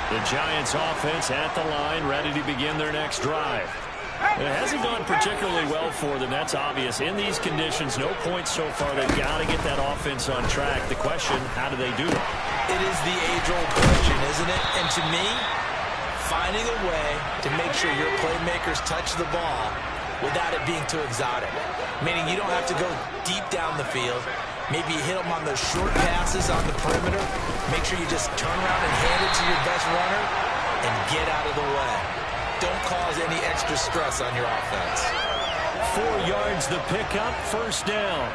The Giants offense at the line, ready to begin their next drive. It hasn't gone particularly well for them. That's obvious. In these conditions, no points so far. They've got to get that offense on track. The question, how do they do it? It is the age-old question, isn't it? And to me, finding a way to make sure your playmakers touch the ball without it being too exotic. Meaning you don't have to go deep down the field. Maybe you hit them on those short passes on the perimeter. Make sure you just turn around and hand it to your best runner and get out of the way. Don't cause any extra stress on your offense. 4 yards the pickup, first down.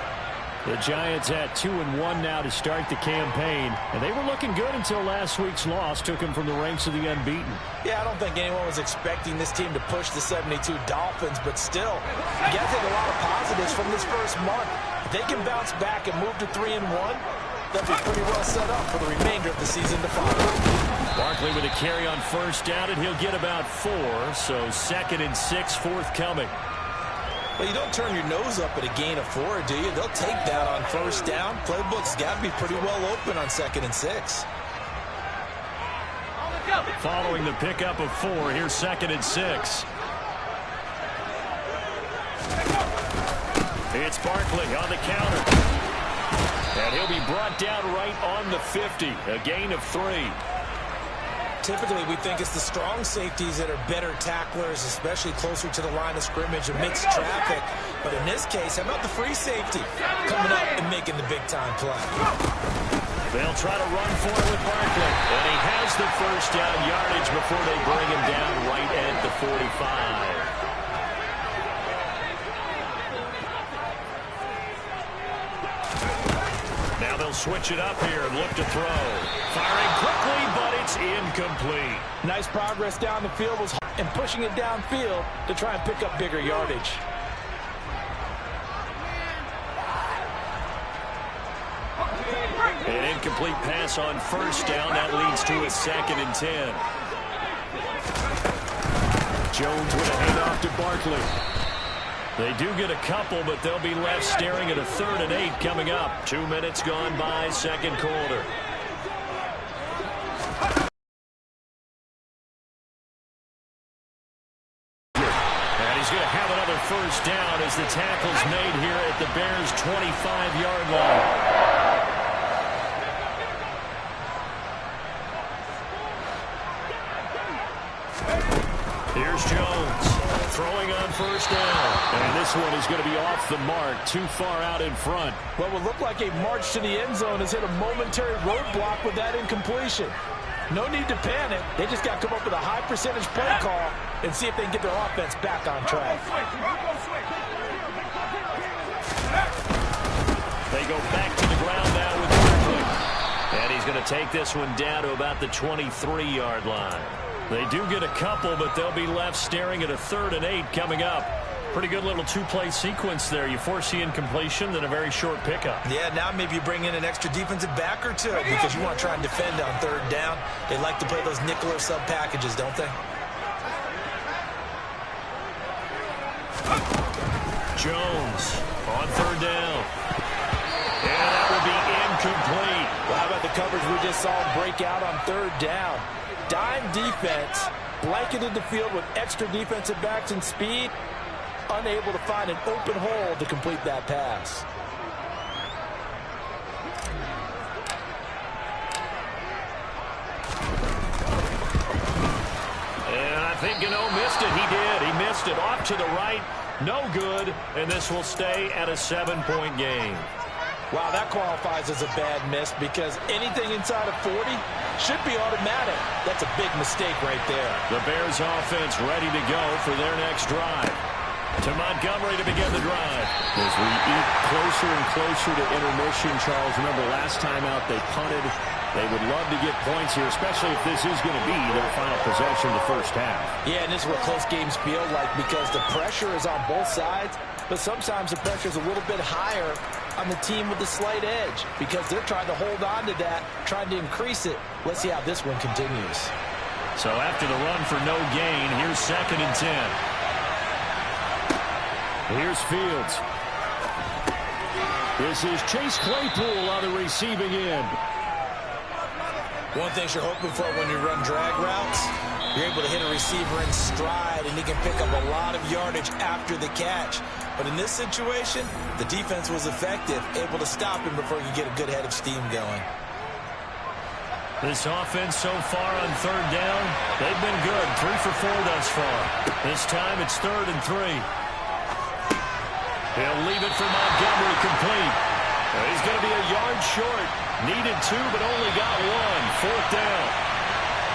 The Giants at 2-1 now to start the campaign. And they were looking good until last week's loss took them from the ranks of the unbeaten. Yeah, I don't think anyone was expecting this team to push the 72 Dolphins, but still, you got to take a lot of positives from this first month. If they can bounce back and move to 3-1, they'll be pretty well set up for the remainder of the season to follow. Barkley with a carry on first down, and he'll get about 4, so 2nd and 6 forthcoming. Well, you don't turn your nose up at a gain of 4, do you? They'll take that on first down. Playbook's got to be pretty well open on 2nd and 6. Following the pickup of 4, here's 2nd and 6. It's Barkley on the counter. And he'll be brought down right on the 50. A gain of 3. Typically, we think it's the strong safeties that are better tacklers, especially closer to the line of scrimmage amidst traffic. But in this case, how about the free safety coming up and making the big-time play? They'll try to run for it with Barkley. And he has the first down yardage before they bring him down right at the 45. Now they'll switch it up here and look to throw. Firing quickly, but it's incomplete. Nice progress down the field and pushing it downfield to try and pick up bigger yardage. An incomplete pass on first down. That leads to a 2nd and 10. Jones with a handoff to Barkley. They do get a couple, but they'll be left staring at a 3rd and 8 coming up. 2 minutes gone by, second quarter. And he's going to have another first down as the tackle's made here at the Bears' 25-yard line. Here's Jones throwing on first down. And this one is going to be off the mark, too far out in front. What would look like a march to the end zone has hit a momentary roadblock with that incompletion. No need to panic. They just got to come up with a high percentage play call and see if they can get their offense back on track. They go back to the ground now with Barkley. And he's going to take this one down to about the 23-yard line. They do get a couple, but they'll be left staring at a 3rd and 8 coming up. Pretty good little 2-play sequence there. You force the incompletion, then a very short pickup. Yeah, now maybe you bring in an extra defensive back or two because you want to try and defend on 3rd down. They like to play those nickel or sub packages, don't they? Jones on 3rd down. And that will be incomplete. Well, how about the coverage we just saw break out on 3rd down? Dime defense, blanketed the field with extra defensive backs and speed, unable to find an open hole to complete that pass. And I think Gano missed it. He did. He missed it off to the right. No good. And this will stay at a 7-point game. Wow, that qualifies as a bad miss because anything inside of 40 should be automatic. That's a big mistake right there. The Bears offense ready to go for their next drive. To Montgomery to begin the drive. As we eat closer and closer to intermission, Charles, remember last time out they punted. They would love to get points here, especially if this is going to be their final possession of the first half. Yeah, and this is what close games feel like because the pressure is on both sides, but sometimes the pressure is a little bit higher on the team with the slight edge because they're trying to hold on to that, trying to increase it. Let's see how this one continues. So after the run for no gain, here's 2nd and 10. Here's Fields. This is Chase Claypool on the receiving end. One thing you're hoping for when you run drag routes, you're able to hit a receiver in stride, and he can pick up a lot of yardage after the catch. But in this situation, the defense was effective, able to stop him before he could get a good head of steam going. This offense so far on third down, they've been good. 3 for 4 thus far. This time it's 3rd and 3. He'll leave it for Montgomery complete. He's going to be a yard short. Needed 2, but only got 1. 4th down.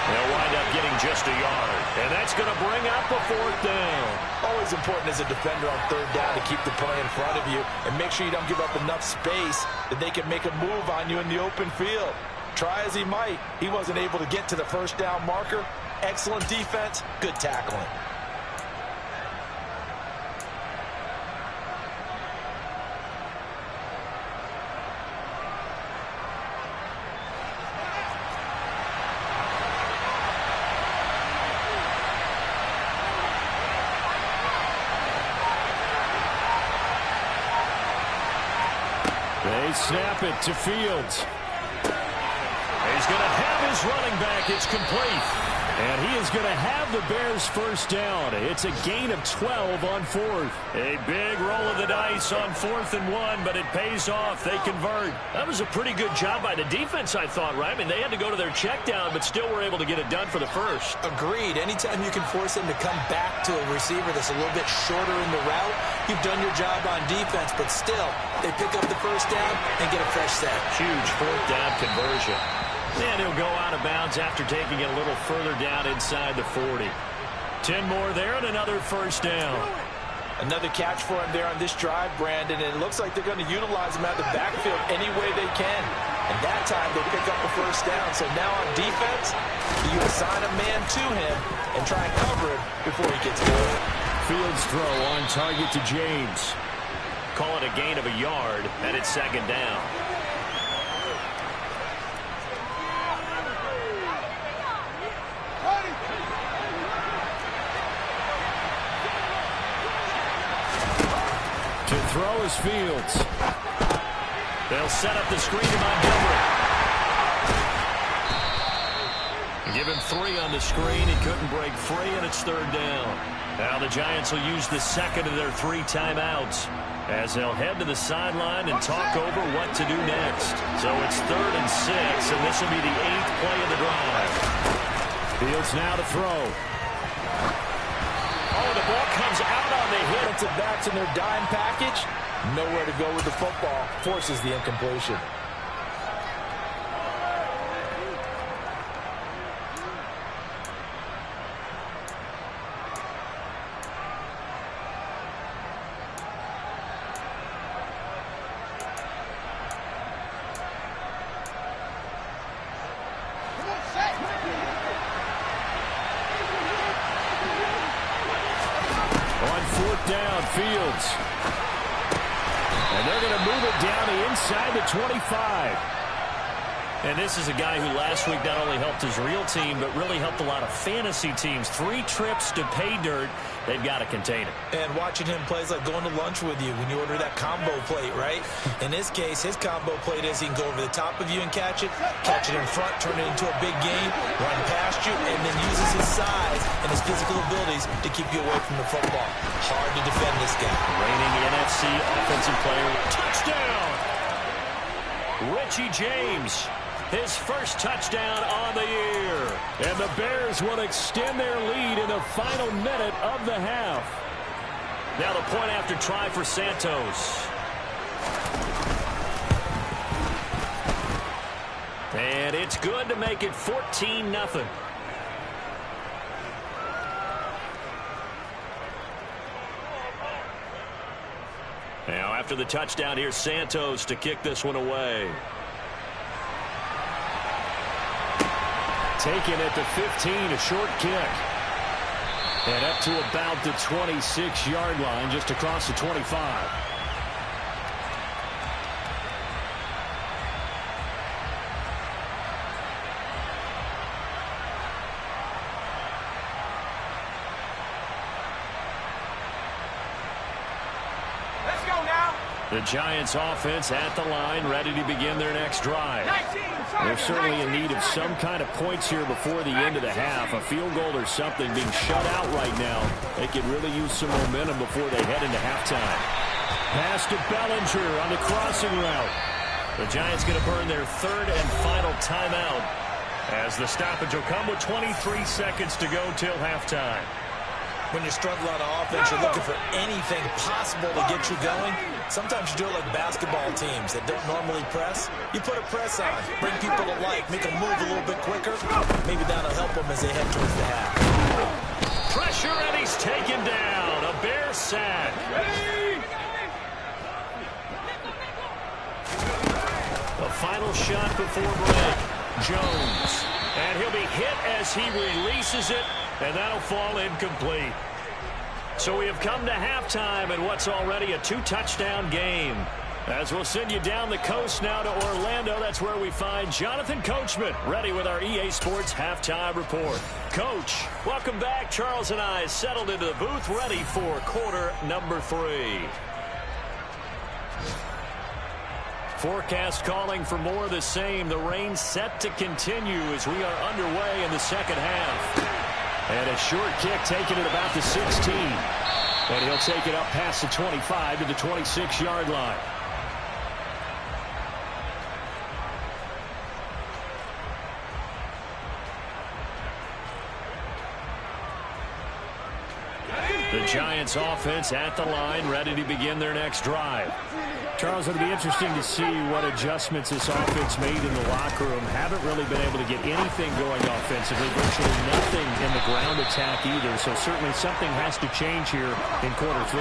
They'll wind up getting just a yard. And that's going to bring up a 4th down. Always important as a defender on third down to keep the play in front of you and make sure you don't give up enough space that they can make a move on you in the open field. Try as he might, he wasn't able to get to the first down marker. Excellent defense, good tackling. They snap it to Fields. He's going to have his running back. It's complete. And he is going to have the Bears first down. It's a gain of 12 on 4th. A big roll of the dice on 4th and 1, but it pays off. They convert. That was a pretty good job by the defense, I thought, right? I mean, they had to go to their check down, but still were able to get it done for the first. Agreed. Anytime you can force them to come back to a receiver that's a little bit shorter in the route, you've done your job on defense, but still, they pick up the first down and get a fresh set. Huge 4th down conversion. And he'll go out of bounds after taking it a little further down inside the 40. 10 more there and another first down. Another catch for him there on this drive, Brandon, and it looks like they're going to utilize him out of the backfield any way they can. And that time they pick up the first down. So now on defense, you assign a man to him and try and cover him before he gets going. Fields throw on target to James. Call it a gain of a yard, and it's 2nd down. To throw is Fields. They'll set up the screen to Montgomery. Give him 3 on the screen. He couldn't break free, and it's 3rd down. Now the Giants will use the second of their 3 timeouts as they'll head to the sideline and talk over what to do next. So it's 3rd and 6, and this will be the 8th play of the drive. Fields now to throw. Oh, the ball comes out on the hit. Defensive backs in their dime package, nowhere to go with the football, forces the incompletion. Down Fields. And they're going to move it down to inside the 25. And this is a guy who last week not only helped his real team, but really helped a lot of fantasy teams. 3 trips to pay dirt. They've got to contain it. And watching him play is like going to lunch with you when you order that combo plate, right? In this case, his combo plate is he can go over the top of you and catch it in front, turn it into a big gain, run past you, and then uses his size and his physical abilities to keep you away from the football. Hard to defend this guy. Reigning NFC offensive player. Touchdown! Richie James. His first touchdown on the year. And the Bears will extend their lead in the final minute of the half. Now the point after try for Santos. And it's good to make it 14-0. Now after the touchdown, here's Santos to kick this one away. Taken at the 15, a short kick. And up to about the 26-yard line, just across the 25. Let's go now. The Giants offense at the line, ready to begin their next drive. They're certainly in need of some kind of points here before the end of the half. A field goal or something being shut out right now. They could really use some momentum before they head into halftime. Pass to Bellinger on the crossing route. The Giants going to burn their third and final timeout as the stoppage will come with 23 seconds to go till halftime. When you struggle on offense, you're looking for anything possible to get you going. Sometimes you do it like basketball teams that don't normally press. You put a press on, bring people to life, make them move a little bit quicker. Maybe that'll help them as they head towards the half. Pressure, and he's taken down. A Bear sack. The final shot before break. Jones. And he'll be hit as he releases it, and that'll fall incomplete. So we have come to halftime in what's already a 2-touchdown game. As we'll send you down the coast now to Orlando, that's where we find Jonathan Coachman, ready with our EA Sports Halftime Report. Coach, welcome back. Charles and I settled into the booth, ready for quarter number 3. Forecast calling for more of the same. The rain set to continue as we are underway in the second half. And a short kick taken at about the 16. And he'll take it up past the 25 to the 26-yard line. The Giants offense at the line, ready to begin their next drive. Charles, it'll be interesting to see what adjustments this offense made in the locker room. Haven't really been able to get anything going offensively, virtually nothing in the ground attack either. So certainly something has to change here in quarter 3.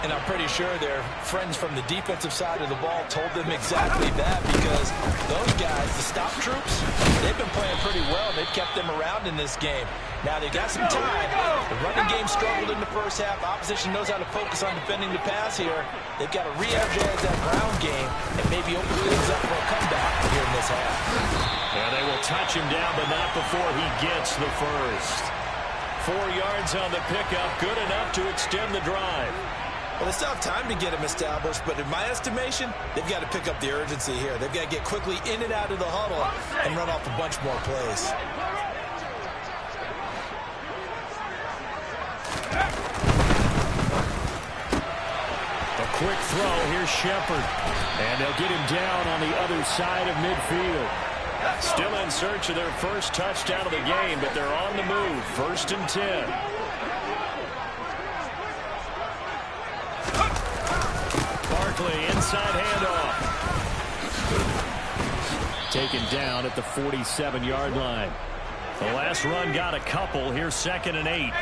And I'm pretty sure their friends from the defensive side of the ball told them exactly that, because those guys, the stop troops, they've been playing pretty well. They've kept them around in this game. Now they got some time. The running game struggled in the first half. Opposition knows how to focus on defending the pass here. They've got to re-energize that ground game and maybe open things up for a comeback here in this half. And they will touch him down, but not before he gets the first. 4 yards on the pickup, good enough to extend the drive. Well, they still have time to get him established, but in my estimation, they've got to pick up the urgency here. They've got to get quickly in and out of the huddle and run off a bunch more plays. A quick throw. Here's Shepard. And they'll get him down on the other side of midfield. Still in search of their first touchdown of the game, but they're on the move. 1st and 10. Barkley, inside handoff. Taken down at the 47-yard line. The last run got a couple. Here's 2nd and 8.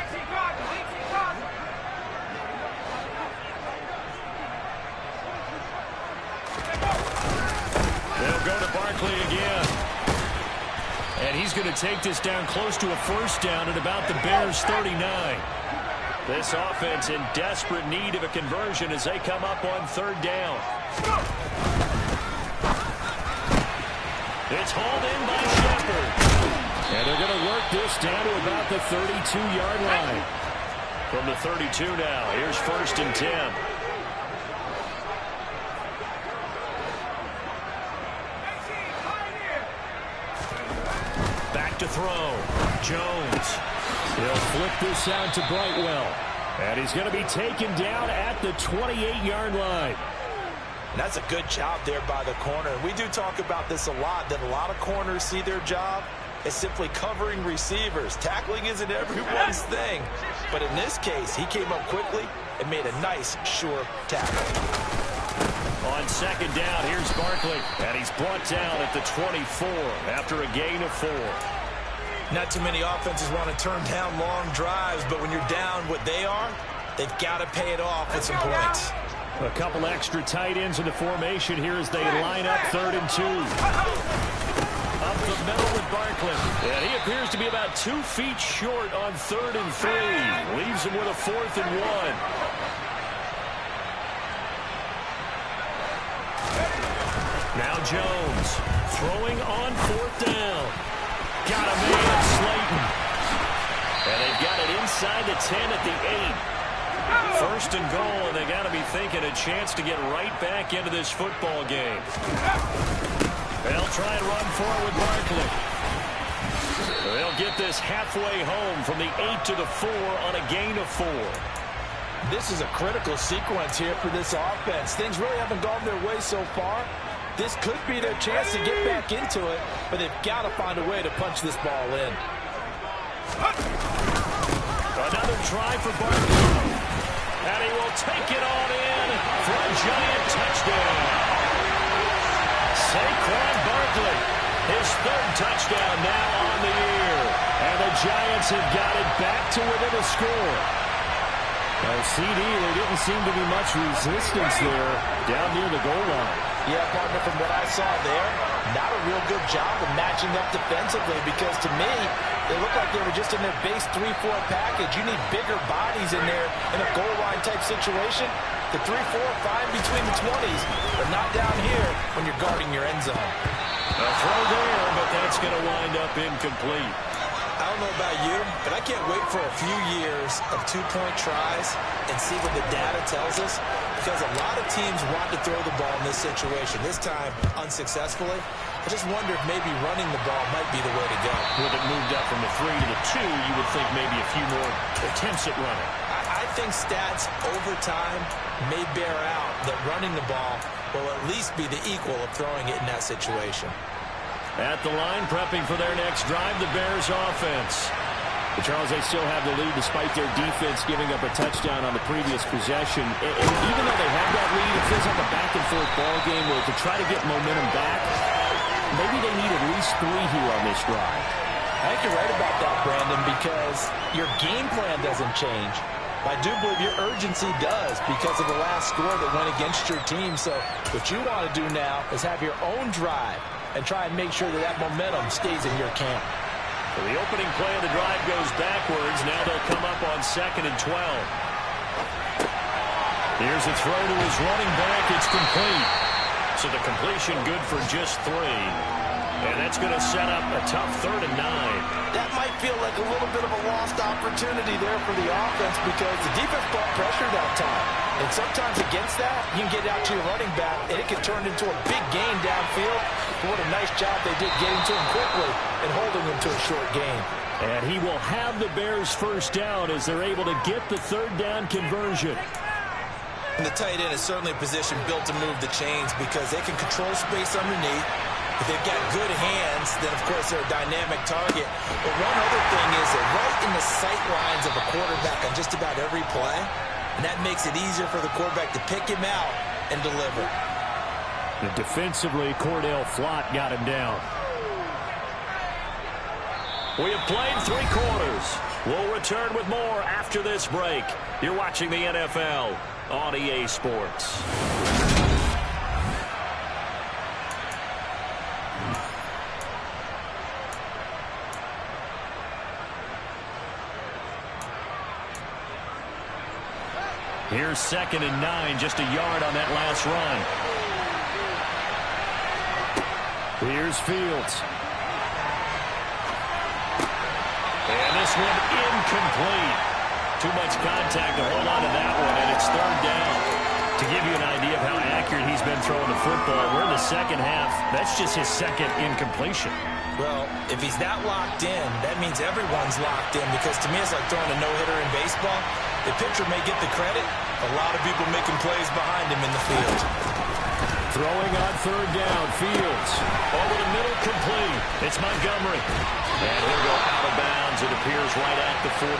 They'll go to Barkley again. And he's going to take this down close to a first down at about the Bears' 39. This offense in desperate need of a conversion as they come up on 3rd down. It's hauled in by Shepard. And they're going to work this down to about the 32-yard line. From the 32 now, here's 1st and 10. Back to throw. Jones. He'll flip this out to Brightwell. And he's going to be taken down at the 28-yard line. And that's a good job there by the corner. We do talk about this a lot, that a lot of corners see their job as simply covering receivers. Tackling isn't everyone's thing. But in this case, he came up quickly and made a nice, sure tackle. On 2nd down, here's Barkley. And he's brought down at the 24 after a gain of 4. Not too many offenses want to turn down long drives, but when you're down what they are, they've got to pay it off with some points. A couple extra tight ends in the formation here as they line up 3rd and 2. Up the middle with Barkley. And he appears to be about 2 feet short on 3rd and 3. Leaves him with a 4th and 1. Now Jones throwing on 4th down. Got a man, Slayton. And they've got it inside the 10 at the 8. First and goal, and they got to be thinking a chance to get right back into this football game. They'll try and run forward Barkley. They'll get this halfway home from the 8 to the 4 on a gain of 4. This is a critical sequence here for this offense. Things really haven't gone their way so far. This could be their chance to get back into it, but they've got to find a way to punch this ball in. Another try for Barkley. And he will take it on in for a giant touchdown. Saquon Barkley, his third touchdown now on the year. And the Giants have got it back to within a score. Now, CD, there didn't seem to be much resistance there down near the goal line. Yeah, partner, from what I saw there, not a real good job of matching up defensively because to me, they look like they were just in their base 3-4 package. You need bigger bodies in there in a goal line type situation. The 3-4 fine between the 20s, but not down here when you're guarding your end zone. A throw there, but that's going to wind up incomplete. I don't know about you, but I can't wait for a few years of two-point tries and see what the data tells us, because a lot of teams want to throw the ball in this situation. This time, unsuccessfully. I just wonder if maybe running the ball might be the way to go. With it moved up from the 3 to the 2, you would think maybe a few more attempts at running. I think stats over time may bear out that running the ball will at least be the equal of throwing it in that situation. At the line, prepping for their next drive, the Bears offense. But Charles, they still have the lead despite their defense giving up a touchdown on the previous possession. And even though they have that lead, it feels like a back-and-forth ball game where to try to get momentum back, maybe they need at least 3 here on this drive. I think you're right about that, Brandon, because your game plan doesn't change. I do believe your urgency does because of the last score that went against your team. So what you want to do now is have your own drive and try and make sure that that momentum stays in your camp. Well, the opening play of the drive goes backwards. Now they'll come up on 2nd and 12. Here's a throw to his running back. It's complete. So the completion good for just 3. And that's going to set up a tough 3rd and 9. That might feel like a little bit of a lost opportunity there for the offense because the defense brought pressure that time. And sometimes against that, you can get out to your running back, and it can turn into a big gain downfield. What a nice job they did getting to him quickly and holding him to a short gain. And he will have the Bears first down as they're able to get the 3rd down conversion. And the tight end is certainly a position built to move the chains because they can control space underneath. If they've got good hands, then, of course, they're a dynamic target. But one other thing is they're right in the sight lines of a quarterback on just about every play. And that makes it easier for the quarterback to pick him out and deliver. And defensively, Cordell Flott got him down. We have played 3 quarters. We'll return with more after this break. You're watching the NFL on EA Sports. Here's 2nd and 9, just a yard on that last run. Here's Fields. And this one incomplete. Too much contact to hold on to that one, and it's 3rd down. To give you an idea of how accurate he's been throwing the football, we're in the second half. That's just his 2nd incompletion. Well, if he's that locked in, that means everyone's locked in because to me it's like throwing a no-hitter in baseball. The pitcher may get the credit. A lot of people making plays behind him in the field. Throwing on 3rd down, Fields. Over the middle, complete. It's Montgomery. And he'll go out of bounds. It appears right at the 45.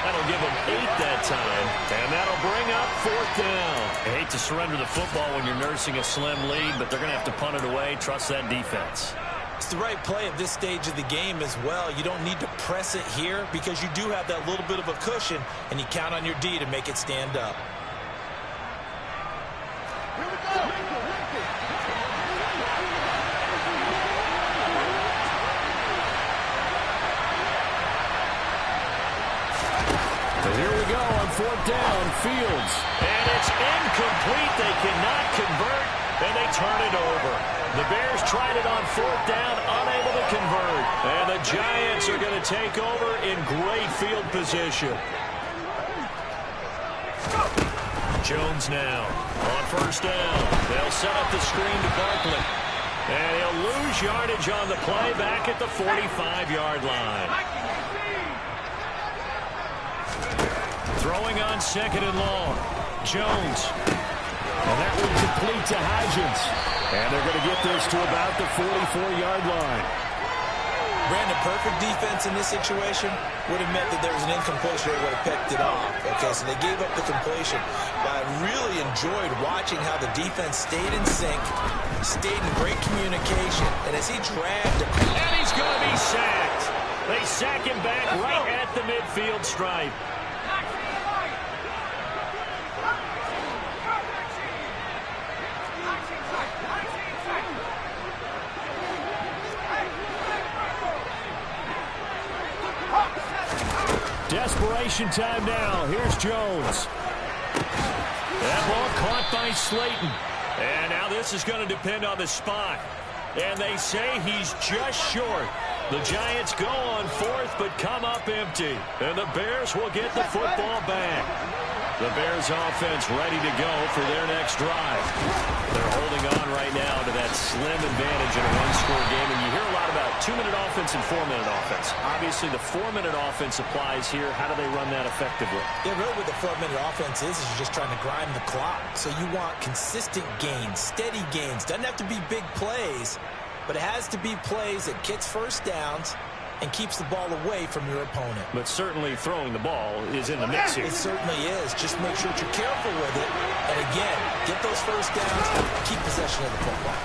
That'll give him 8 that time. And that'll bring up 4th down. I hate to surrender the football when you're nursing a slim lead, but they're going to have to punt it away. Trust that defense. It's the right play at this stage of the game as well. You don't need to press it here because you do have that little bit of a cushion, and you count on your D to make it stand up. So here we go on 4th down, Fields. And it's incomplete. They cannot convert, and they turn it over. The Bears tried it on 4th down, unable to convert. And the Giants are going to take over in great field position. Jones now on first down. They'll set up the screen to Barkley. And he'll lose yardage on the play back at the 45-yard line. Throwing on second and long. Jones. And that will complete to Hodgins. And they're going to get this to about the 44-yard line. Brandon, perfect defense in this situation would have meant that there was an incompletion. They would have picked it off. Okay, so they gave up the completion. But I really enjoyed watching how the defense stayed in sync, stayed in great communication, and as he dragged him. And he's going to be sacked. They sack him back right at the midfield stripe. Desperation time now. Here's Jones. That ball caught by Slayton. And now this is going to depend on the spot. And they say he's just short. The Giants go on fourth but come up empty. And the Bears will get the football back. The Bears offense ready to go for their next drive. They're holding on right now to that slim advantage in a one-score game. And you hear a lot about 2-minute offense and 4-minute offense. Obviously, the 4-minute offense applies here. How do they run that effectively? Yeah, really what the 4-minute offense is you're just trying to grind the clock. So you want consistent gains, steady gains. Doesn't have to be big plays, but it has to be plays that gets first downs and keeps the ball away from your opponent. But certainly throwing the ball is in the mix here. It certainly is. Just make sure that you're careful with it. And again, get those first downs, keep possession of the football.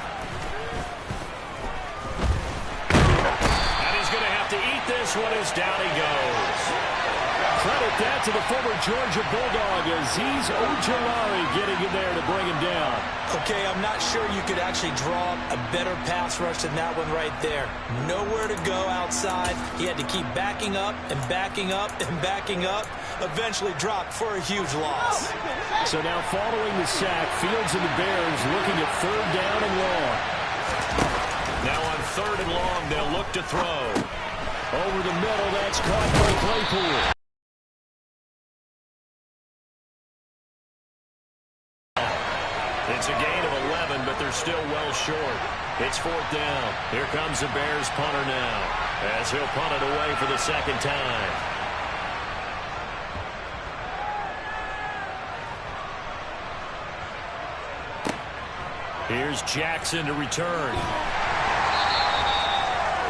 And he's going to have to eat this one as down he goes. Credit that to the former Georgia Bulldog, Azeez Ojulari getting in there to bring him down. Okay, I'm not sure you could actually draw a better pass rush than that one right there. Nowhere to go outside. He had to keep backing up and backing up and backing up. Eventually dropped for a huge loss. So now following the sack, Fields and the Bears looking at third down and long. Now on third and long, they'll look to throw. Over the middle, that's caught by Claypool. It's a gain of 11, but they're still well short. It's fourth down. Here comes the Bears punter now, as he'll punt it away for the second time. Here's Jackson to return.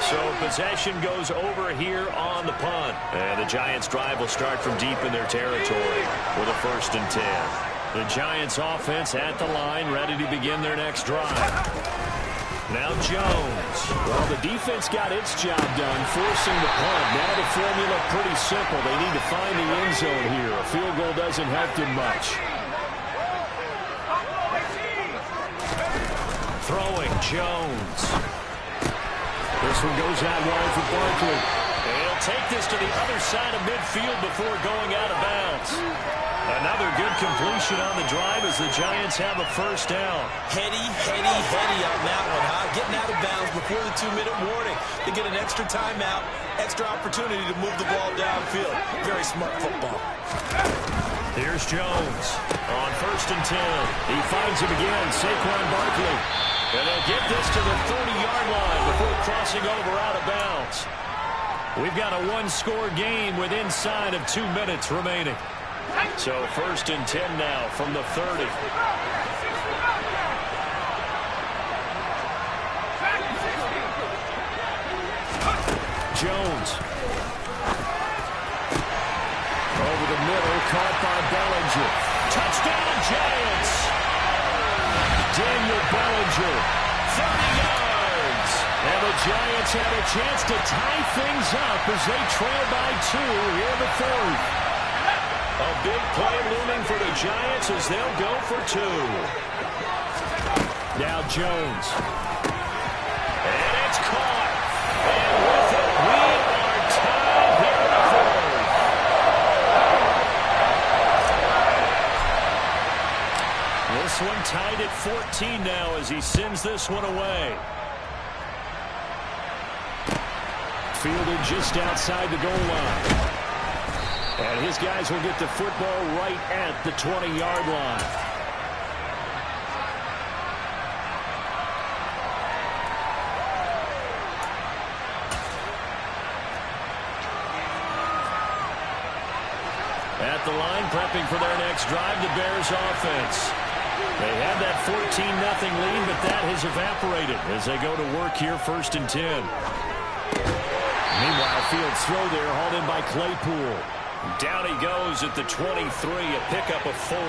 So possession goes over here on the punt. And the Giants' drive will start from deep in their territory with a 1st and 10. The Giants offense at the line, ready to begin their next drive. Now Jones. Well, the defense got its job done, forcing the punt. Now the formula pretty simple. They need to find the end zone here. A field goal doesn't help them much. Throwing, Jones. This one goes out wide for Barkley. He'll take this to the other side of midfield before going out of bounds. Another good completion on the drive as the Giants have a first down. Heady on that one, huh? Getting out of bounds before the 2-minute warning. They get an extra timeout, extra opportunity to move the ball downfield. Very smart football. Here's Jones on 1st and 10. He finds him again, Saquon Barkley. And they'll get this to the 30-yard line before crossing over out of bounds. We've got a one-score game with inside of 2 minutes remaining. So 1st and 10 now from the 30. Jones. Over the middle, caught by Bellinger. Touchdown, Giants! Daniel Bellinger, 30 yards. And the Giants have a chance to tie things up as they trail by 2 here in the 4th. A big play looming for the Giants as they'll go for 2. Now Jones. And it's caught. And with it, we are tied here in the 4th. This one tied at 14 now as he sends this one away. Fielded just outside the goal line. And his guys will get the football right at the 20-yard line. At the line, prepping for their next drive, the Bears offense. They had that 14-0 lead, but that has evaporated as they go to work here, 1st and 10. Meanwhile, Fields throw there, hauled in by Claypool. Down he goes at the 23, a pickup of 4.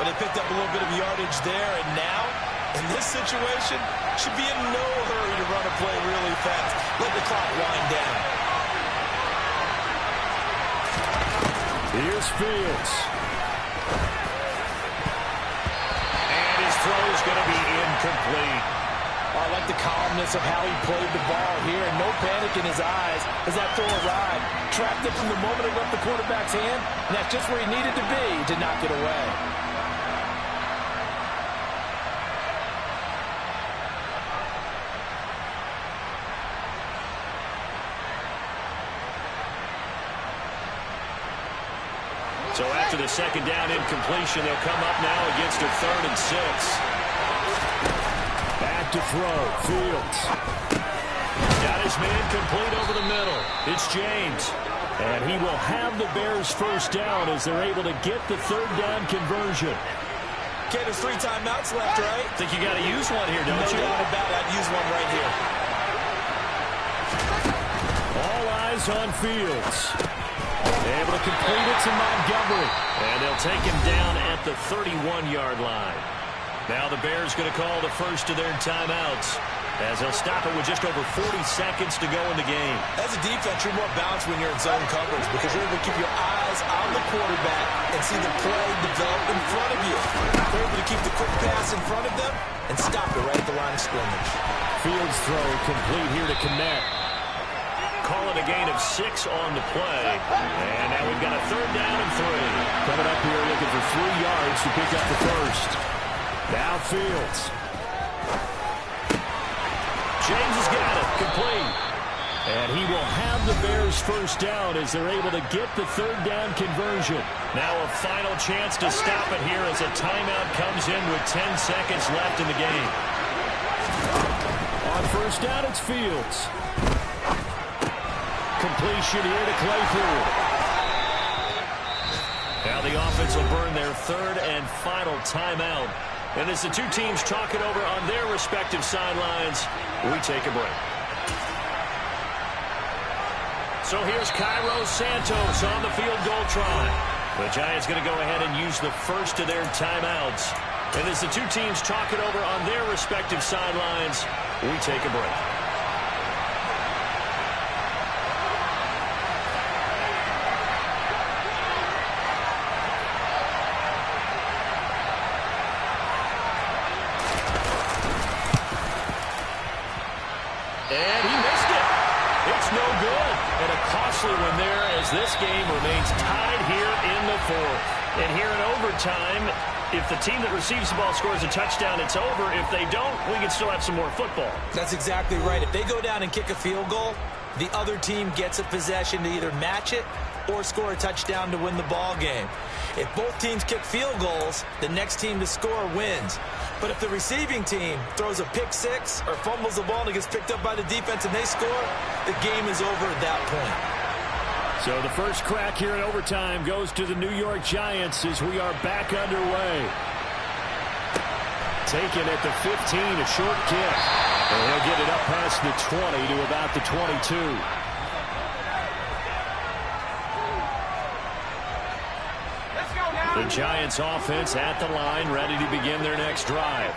But they picked up a little bit of yardage there, and now, in this situation, should be in no hurry to run a play really fast. Let the clock wind down. Here's Fields. And his throw is going to be incomplete. I like the calmness of how he played the ball here, and no panic in his eyes as that throw arrived. Trapped it from the moment it left the quarterback's hand, and that's just where he needed to be to knock it away. So after the second down incompletion, they'll come up now against a 3rd and 6. Back to throw. Fields. Got his man complete over the middle. It's James. And he will have the Bears first down as they're able to get the 3rd down conversion. Okay, there's 3 timeouts left, right? Think you got to use one here, don't you? No doubt about it. I'd use one right here. All eyes on Fields. Able to complete it to Montgomery. And they'll take him down at the 31-yard line. Now the Bears going to call the first of their timeouts as they'll stop it with just over 40 seconds to go in the game. As a defense, you're more balanced when you're in zone coverage because you're able to keep your eyes on the quarterback and see the play develop in front of you. They're able to keep the quick pass in front of them and stop it right at the line of scrimmage. Fields throw complete here to connect. Call it a gain of 6 on the play. And now we've got a 3rd down and 3. Coming up here looking for 3 yards to pick up the first. Now Fields. James has got it. Complete. And he will have the Bears first down as they're able to get the 3rd down conversion. Now a final chance to stop it here as a timeout comes in with 10 seconds left in the game. On first down, it's Fields. Completion here to Claypool. Now the offense will burn their 3rd and final timeout. And as the two teams talk it over on their respective sidelines, we take a break. So here's Cairo Santos on the field goal try. The Giants going to go ahead and use the first of their timeouts. And as the two teams talk it over on their respective sidelines, we take a break. And he missed it. It's no good. And a costly one there as this game remains tied here in the 4th. And here in overtime, if the team that receives the ball scores a touchdown, it's over. If they don't, we can still have some more football. That's exactly right. If they go down and kick a field goal, the other team gets a possession to either match it or score a touchdown to win the ball game. If both teams kick field goals, the next team to score wins. But if the receiving team throws a pick 6 or fumbles the ball and it gets picked up by the defense and they score, the game is over at that point. So the first crack here in overtime goes to the New York Giants as we are back underway. Taken at the 15, a short kick. And he'll get it up past the 20 to about the 22. The Giants offense at the line, ready to begin their next drive.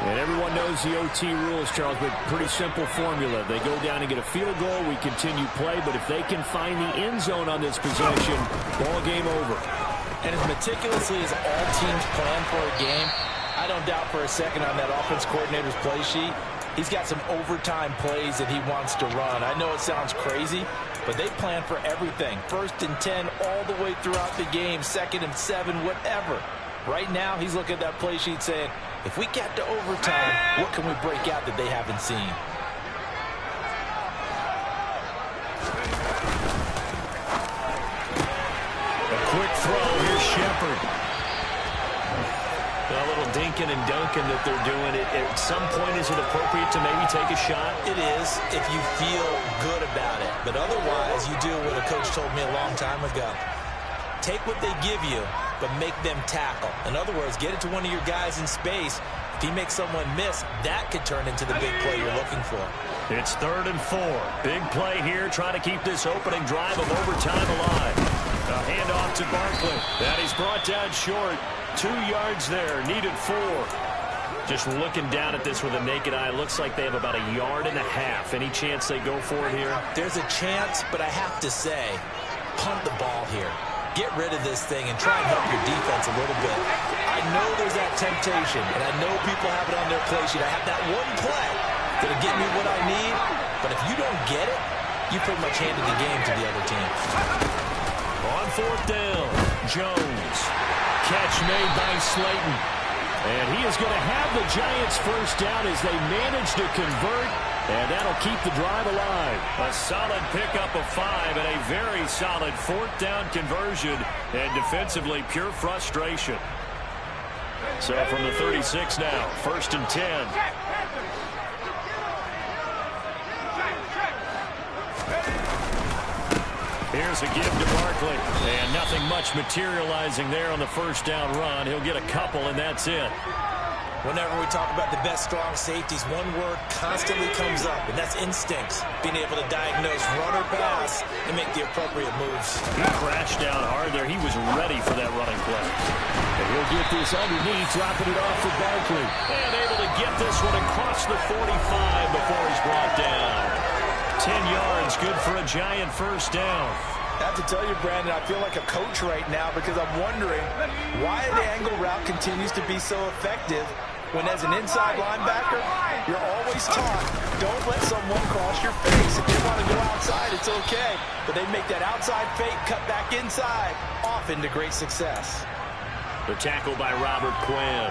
And everyone knows the OT rules, Charles, but pretty simple formula. They go down and get a field goal, we continue play, but if they can find the end zone on this possession, ball game over. And as meticulously as all teams plan for a game, I don't doubt for a second on that offense coordinator's play sheet, he's got some overtime plays that he wants to run. I know it sounds crazy, but they plan for everything. 1st and 10 all the way throughout the game, 2nd and 7, whatever. Right now, he's looking at that play sheet saying, if we get to overtime, what can we break out that they haven't seen? dinking and dunking that they're doing, at some point is it appropriate to maybe take a shot? It is if you feel good about it. But otherwise, you do what a coach told me a long time ago. Take what they give you, but make them tackle. In other words, get it to one of your guys in space. If he makes someone miss, that could turn into the big play you're looking for. It's 3rd and 4. Big play here, trying to keep this opening drive of overtime alive. A handoff to Barkley. That he's brought down short. 2 yards there, needed 4. Just looking down at this with a naked eye, looks like they have about 1.5 yards. Any chance they go for it here? There's a chance, but I have to say, punt the ball here. Get rid of this thing and try and help your defense a little bit. I know there's that temptation, and I know people have it on their play sheet. I have that one play that'll get me what I need, but if you don't get it, you pretty much handed the game to the other team. On 4th down, Jones. Catch made by Slayton. And he is going to have the Giants first down as they manage to convert, and that'll keep the drive alive. A solid pickup of 5 and a very solid 4th down conversion, and defensively pure frustration. So from the 36 now, 1st and 10. Here's a give to Barkley, and nothing much materializing there on the 1st down run. He'll get a couple, and that's it. Whenever we talk about the best strong safeties, one word constantly comes up, and that's instincts. Being able to diagnose run or pass and make the appropriate moves. He crashed down hard there. He was ready for that running play. And he'll get this underneath, dropping it off for Barkley. And able to get this one across the 45 before he's brought down. 10 yards, good for a Giant 1st down. I have to tell you, Brandon, I feel like a coach right now because I'm wondering why the angle route continues to be so effective when as an inside linebacker, you're always taught, don't let someone cross your face. If they want to go outside, it's okay. But they make that outside fake, cut back inside, often to great success. The tackle by Robert Quinn.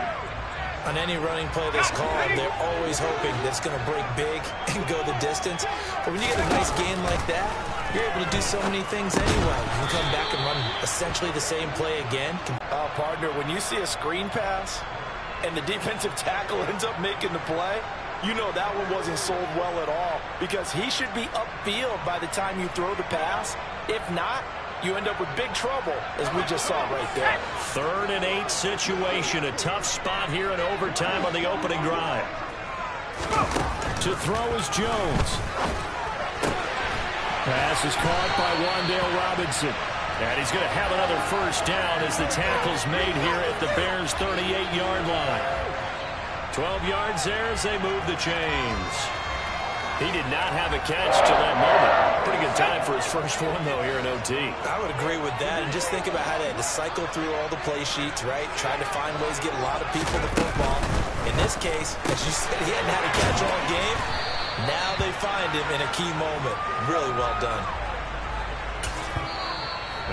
On any running play that's called, they're always hoping that it's going to break big and go the distance. But when you get a nice gain like that, you're able to do so many things anyway. You can come back and run essentially the same play again. Partner, when you see a screen pass and the defensive tackle ends up making the play, you know that one wasn't sold well at all because he should be upfield by the time you throw the pass. If not, you end up with big trouble, as we just saw right there. 3rd and 8 situation. A tough spot here in overtime on the opening drive. To throw is Jones. Pass is caught by Wan'Dale Robinson. And he's going to have another 1st down as the tackle's made here at the Bears' 38-yard line. 12 yards there as they move the chains. He did not have a catch till that moment. Pretty good time for his first one, though, here in OT. I would agree with that. And just think about how they had to cycle through all the play sheets, right? Trying to find ways to get a lot of people the football. In this case, as you said, he hadn't had a catch all game. Now they find him in a key moment. Really well done.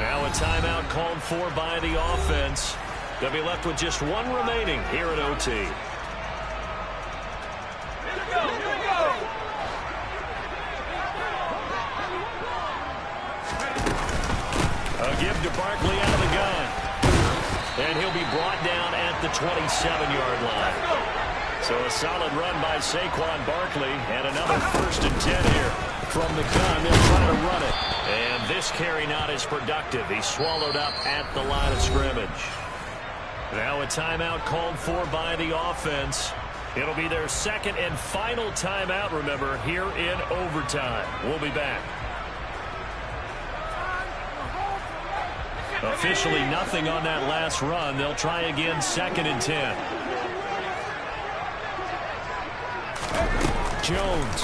Now a timeout called for by the offense. They'll be left with just one remaining here at OT. A give to Barkley out of the gun. And he'll be brought down at the 27-yard line. So a solid run by Saquon Barkley, and another 1st and 10 here. From the gun, they'll try to run it. And this carry not as productive. He's swallowed up at the line of scrimmage. Now a timeout called for by the offense. It'll be their 2nd and final timeout, remember, here in overtime. We'll be back. Officially nothing on that last run. They'll try again 2nd and 10. Jones.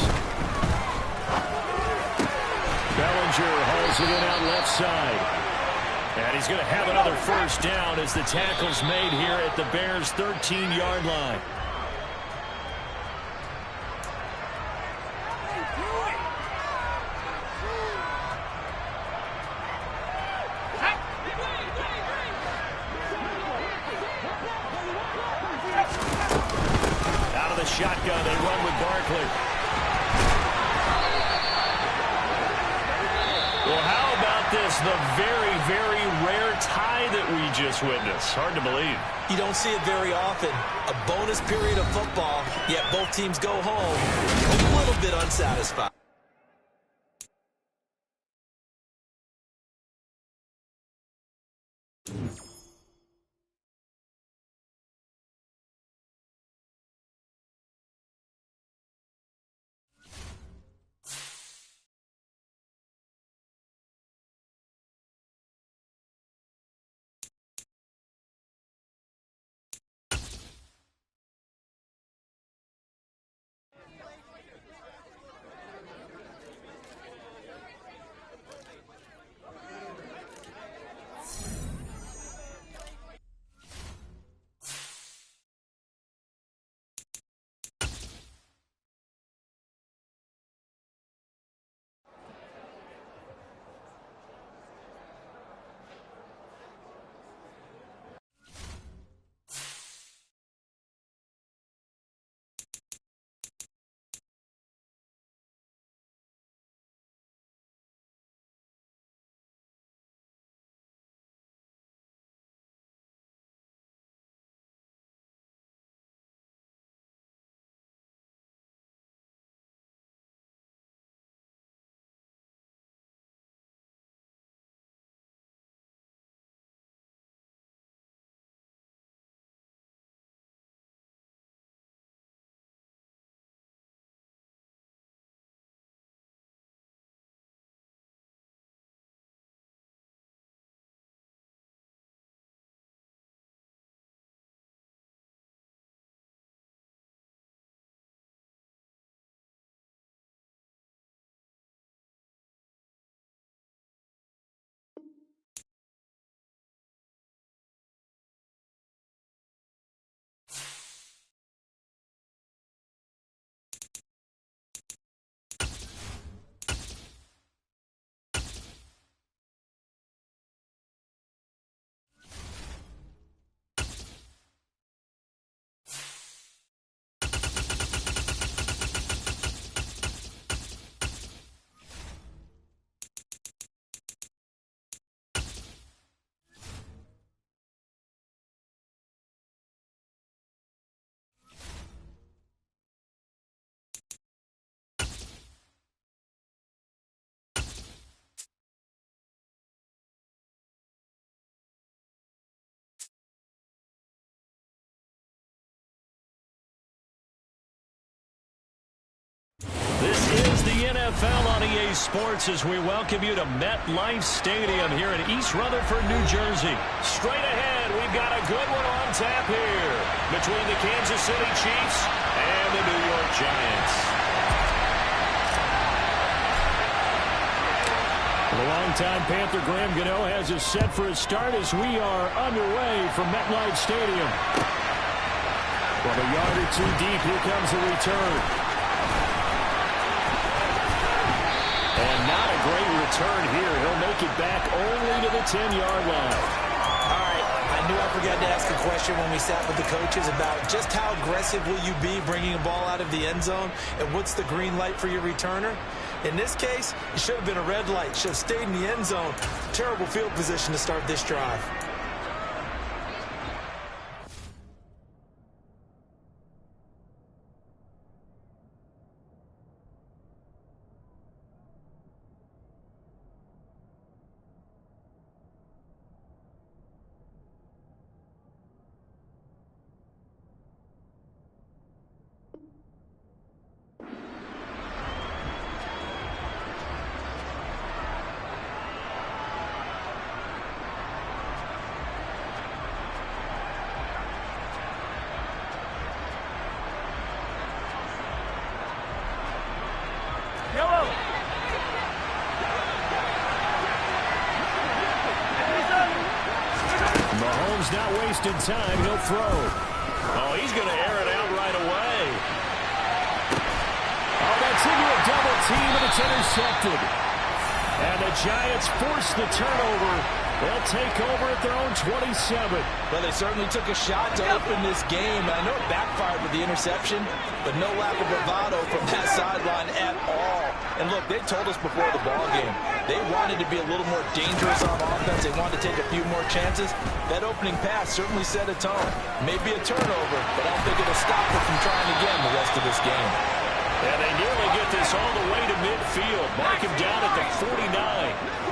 Bellinger hauls it in out left side. And he's going to have another 1st down as the tackle's made here at the Bears' 13-yard line. Shotgun, they run with Barkley. Well, how about this, the very, very rare tie that we just witnessed. Hard to believe. You don't see it very often. A bonus period of football, yet both teams go home a little bit unsatisfied. This is the NFL on EA Sports as we welcome you to MetLife Stadium here in East Rutherford, New Jersey. Straight ahead, we've got a good one on tap here between the Kansas City Chiefs and the New York Giants. The longtime Panther Graham Gano has us set for a start as we are underway from MetLife Stadium. From a yard or two deep, here comes the return. And not a great return here. He'll make it back only to the 10-yard line. All right, I knew I forgot to ask a question when we sat with the coaches about just how aggressive will you be bringing a ball out of the end zone, and what's the green light for your returner? In this case, it should have been a red light. Should have stayed in the end zone. Terrible field position to start this drive. Mahomes not wasting time. He'll throw. Oh, he's going to air it out right away. Oh, that's into a double team, and it's intercepted. And the Giants force the turnover. They'll take over at their own 27. Well, they certainly took a shot to open this game. I know it backfired with the interception, but no lack of bravado from that sideline at all. And look, they told us before the ball game, They wanted to be a little more dangerous on offense. They wanted to take a few more chances. That opening pass certainly set a tone. Maybe a turnover, but I don't think it'll stop them from trying again the rest of this game. And they nearly get this all the way to midfield. Mark him down at the 49.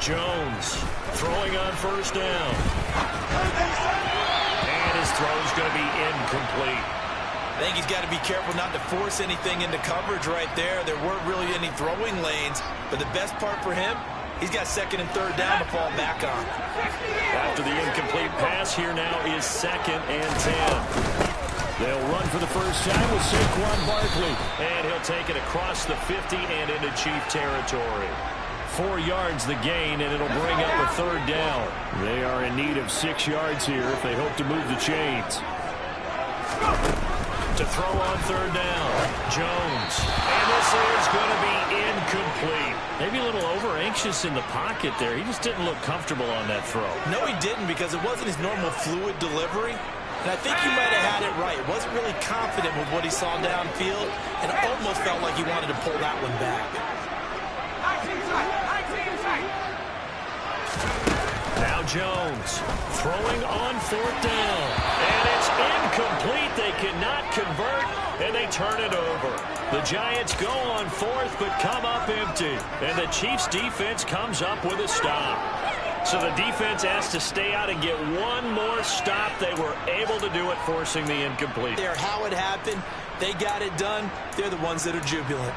Jones throwing on first down. And his throw's going to be incomplete. I think he's got to be careful not to force anything into coverage right there. There weren't really any throwing lanes, but the best part for him, he's got second and third down to fall back on. After the incomplete pass, here now is 2nd and 10. They'll run for the first time with Saquon Barkley. And he'll take it across the 50 and into Chief territory. 4 yards the gain, and it'll bring up a third down. They are in need of 6 yards here if they hope to move the chains. To throw on third down, Jones. And this is going to be incomplete. Maybe a little over-anxious in the pocket there. He just didn't look comfortable on that throw. No, he didn't, because it wasn't his normal fluid delivery. And I think he might have had it right. Wasn't really confident with what he saw downfield, and almost felt like he wanted to pull that one back. Now Jones throwing on 4th down. And it's incomplete. They cannot convert, and they turn it over. The Giants go on 4th, but come up empty. And the Chiefs' defense comes up with a stop. So the defense has to stay out and get one more stop. They were able to do it, forcing the incomplete. There, how it happened. They got it done. They're the ones that are jubilant.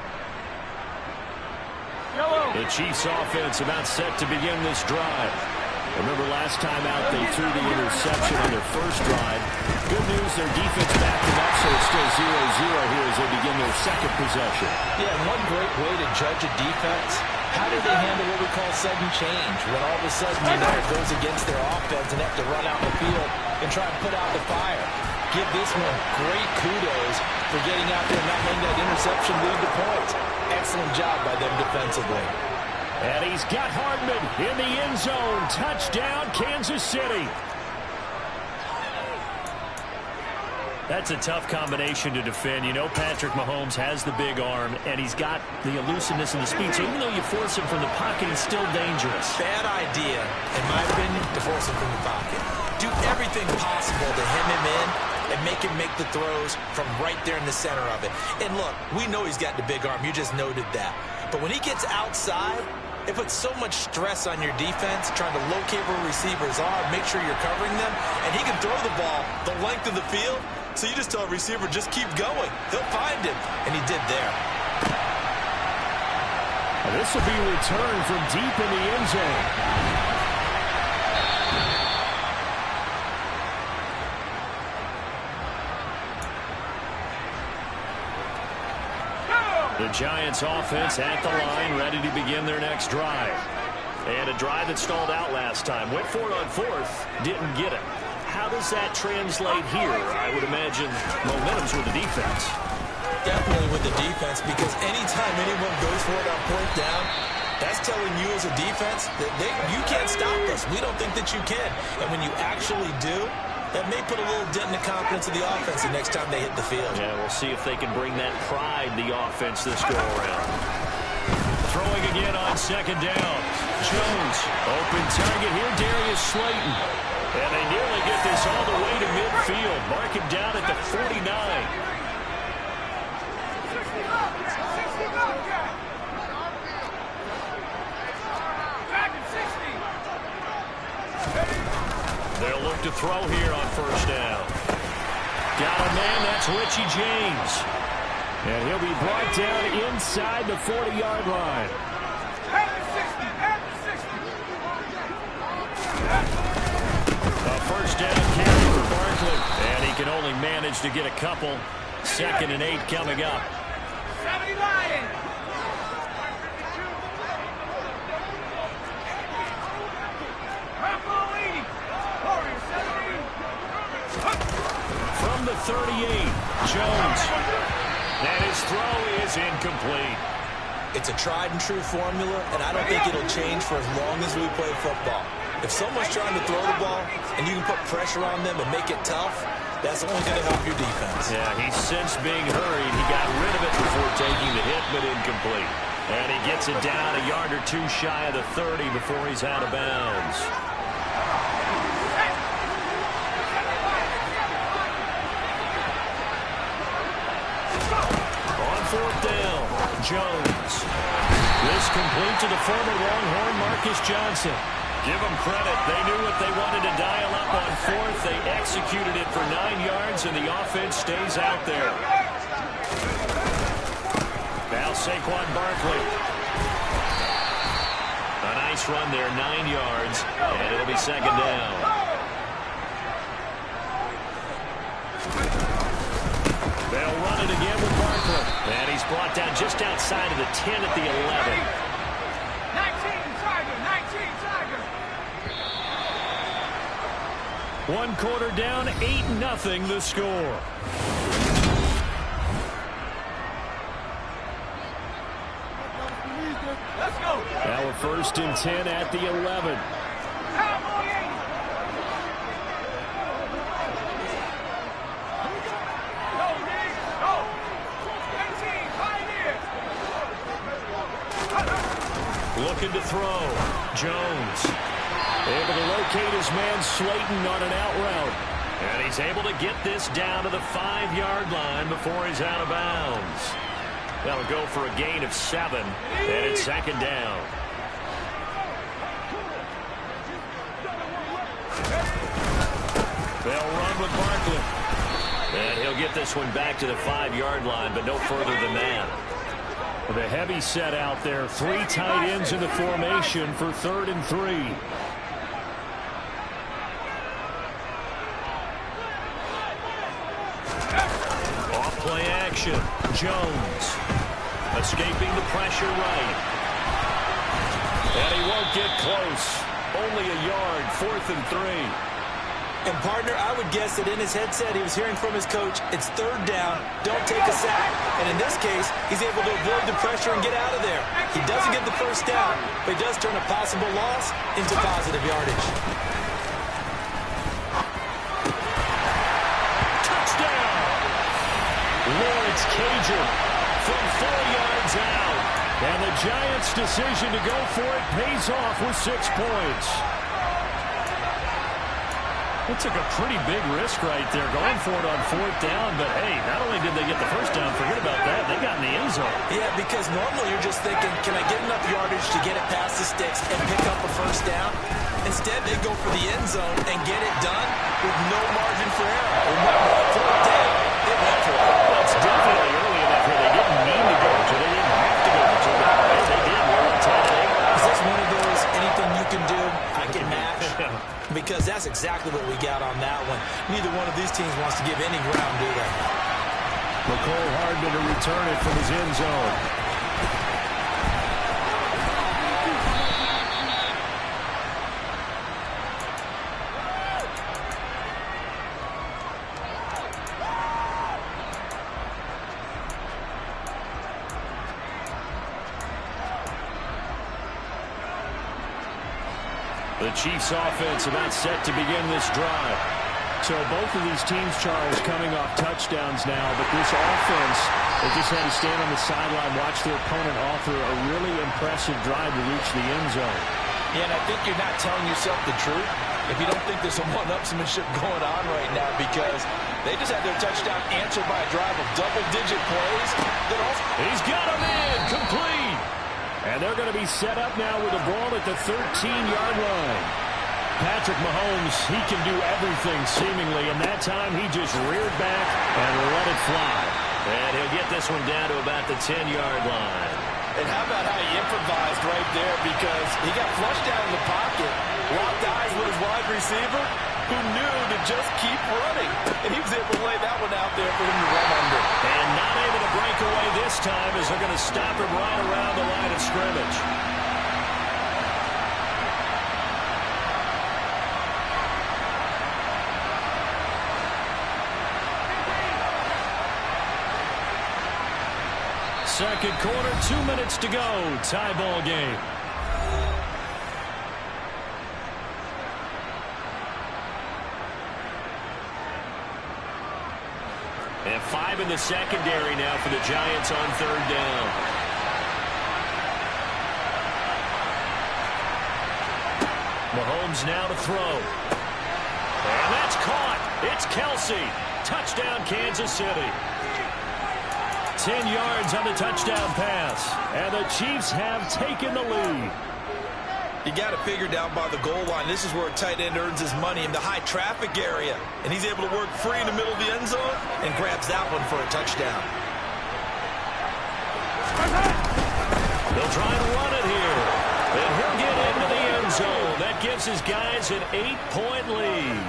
The Chiefs' offense about set to begin this drive. Remember last time out they threw the interception on their first drive. Good news, their defense backed them up, so it's still 0-0 here as they begin their second possession. Yeah, and one great way to judge a defense, how do they handle what we call sudden change? When all of a sudden, it goes against their offense and they have to run out the field and try and put out the fire. Give this one great kudos for getting out there and not letting that interception lead to points. Excellent job by them defensively. And he's got Hardman in the end zone. Touchdown, Kansas City. That's a tough combination to defend. You know Patrick Mahomes has the big arm, and he's got the elusiveness and the speed. So even though you force him from the pocket, he's still dangerous. Bad idea, in my opinion, to force him from the pocket. Do everything possible to hem him in and make him make the throws from right there in the center of it. And look, we know he's got the big arm. You just noted that. But when he gets outside, it puts so much stress on your defense, trying to locate where receivers are, make sure you're covering them, and he can throw the ball the length of the field, so you just tell a receiver, just keep going. He'll find him, and he did there. And this will be returned from deep in the end zone. The Giants offense at the line, ready to begin their next drive. And a drive that stalled out last time. Went for it on 4th, didn't get it. How does that translate here? I would imagine momentum's with the defense. Definitely with the defense, because anytime anyone goes for it on 4th down, that's telling you as a defense that you can't stop us. We don't think that you can. And when you actually do, that may put a little dent in the confidence of the offense the next time they hit the field. Yeah, we'll see if they can bring that pride, the offense, this go-around. Throwing again on 2nd down. Jones, open target here, Darius Slayton. And they nearly get this all the way to midfield. Mark him down at the 49. They'll look to throw here on 1st down. Got a man, that's Richie James. And he'll be brought down inside the 40-yard line. A 1st down carry for Barkley. And he can only manage to get a couple. 2nd and 8 coming up. 79. From the 38, Jones. And his throw is incomplete. It's a tried and true formula, and I don't think it'll change for as long as we play football. If someone's trying to throw the ball and you can put pressure on them and make it tough, That's only going to help your defense. Yeah, he sensed being hurried. He got rid of it before taking the hit, but incomplete. And he gets it down a yard or two shy of the 30 before he's out of bounds. On fourth down, Jones. This complete to the former Longhorn Marcus Johnson. Give them credit. They knew what they wanted to dial up on fourth. They executed it for 9 yards, and the offense stays out there. Now Saquon Barkley. A nice run there, 9 yards, and it'll be second down. They'll run it again with Barkley. And he's brought down just outside of the 10 at the 11. 1 quarter down, 8-0 the score. Let's go. Now a 1st and 10 at the 11. Looking to throw. Jones. Able to locate his man Slayton on an out route. And he's able to get this down to the 5-yard line before he's out of bounds. That'll go for a gain of 7. And it's second down. They'll run with Barkley. And he'll get this one back to the 5-yard line, but no further than that. The heavy set out there. 3 tight ends in the formation for 3rd and 3. Off-play action. Jones. Escaping the pressure right. And he won't get close. Only a yard. 4th and 3. And, partner, I would guess that in his headset he was hearing from his coach, it's 3rd down, don't take a sack. And in this case, he's able to avoid the pressure and get out of there. He doesn't get the 1st down, but he does turn a possible loss into positive yardage. Touchdown! Lawrence Cager from 4 yards out. And the Giants' decision to go for it pays off with 6 points. It took a pretty big risk right there going for it on 4th down. But, hey, not only did they get the 1st down, forget about that, they got in the end zone. Yeah, because normally you're just thinking, can I get enough yardage to get it past the sticks and pick up a 1st down? Instead, they go for the end zone and get it done with no margin for error. Remember, 4th down, they went for it. Well, it's definitely early enough where they didn't mean to go to. They didn't have to go to. But they did. We're on 10-8. Is this one of those anything you can do, I can match? Because that's exactly what we got on that one. Neither one of these teams wants to give any ground, do they? McCole Hardman to return it from his end zone. The Chiefs offense about set to begin this drive. So both of these teams, Charles, coming off touchdowns now, but this offense, they just had to stand on the sideline, watch their opponent author a really impressive drive to reach the end zone. Yeah, and I think you're not telling yourself the truth if you don't think there's some one-upsmanship going on right now, because they just had their touchdown answered by a drive of double-digit plays. He's got him in, complete. And they're going to be set up now with the ball at the 13-yard line. Patrick Mahomes, he can do everything seemingly, and that time he just reared back and let it fly. And he'll get this one down to about the 10-yard line. And how about how he improvised right there, because he got flushed out in the pocket, locked eyes with his wide receiver, who knew to just keep running. And he was able to lay that one out there for him to run under. And not able to break away this time as they're going to stop him right around the line of scrimmage. Second quarter, 2 minutes to go. Tie ball game. 5 in the secondary now for the Giants on 3rd down. Mahomes now to throw. And that's caught. It's Kelsey. Touchdown, Kansas City. 10 yards on the touchdown pass. And the Chiefs have taken the lead. You got to figure down by the goal line. This is where a tight end earns his money in the high traffic area. And he's able to work free in the middle of the end zone and grabs that one for a touchdown. They'll try and run it here. And he'll get into the end zone. That gives his guys an 8-point lead.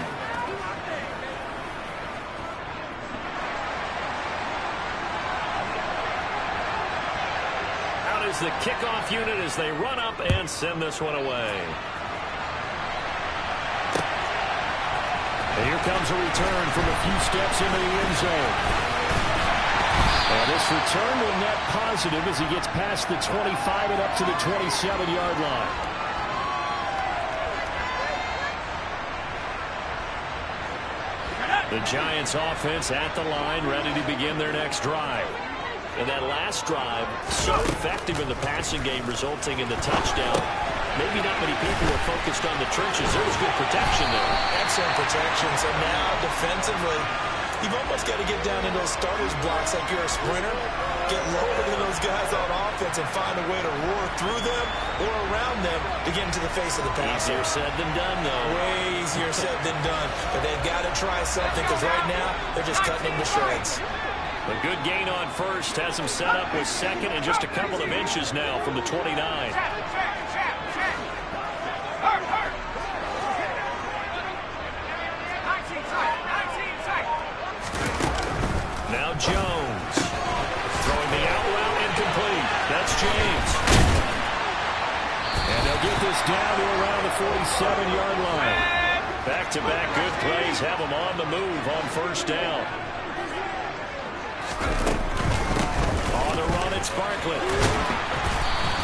Out is the kickoff unit as they run up and send this one away. And here comes a return from a few steps into the end zone. And this return will net positive as he gets past the 25 and up to the 27-yard line. The Giants offense at the line, ready to begin their next drive. And that last drive, so effective in the passing game, resulting in the touchdown. Maybe not many people were focused on the trenches. There was good protection there. Excellent protection. So now, defensively, you've almost got to get down in those starters blocks like you're a sprinter. Get lower than those guys on offense and find a way to roar through them or around them to get into the face of the passer. Easier said than done, though. Way easier said than done. But they've got to try something because right now, they're just cutting them to shreds. A good gain on first has him set up with second and just a couple of inches now from the 29. Now Jones. Throwing the out route incomplete. That's James. And they'll get this down to around the 47-yard line. Back-to-back good plays have them on the move on first down. On the run, it's Barkley.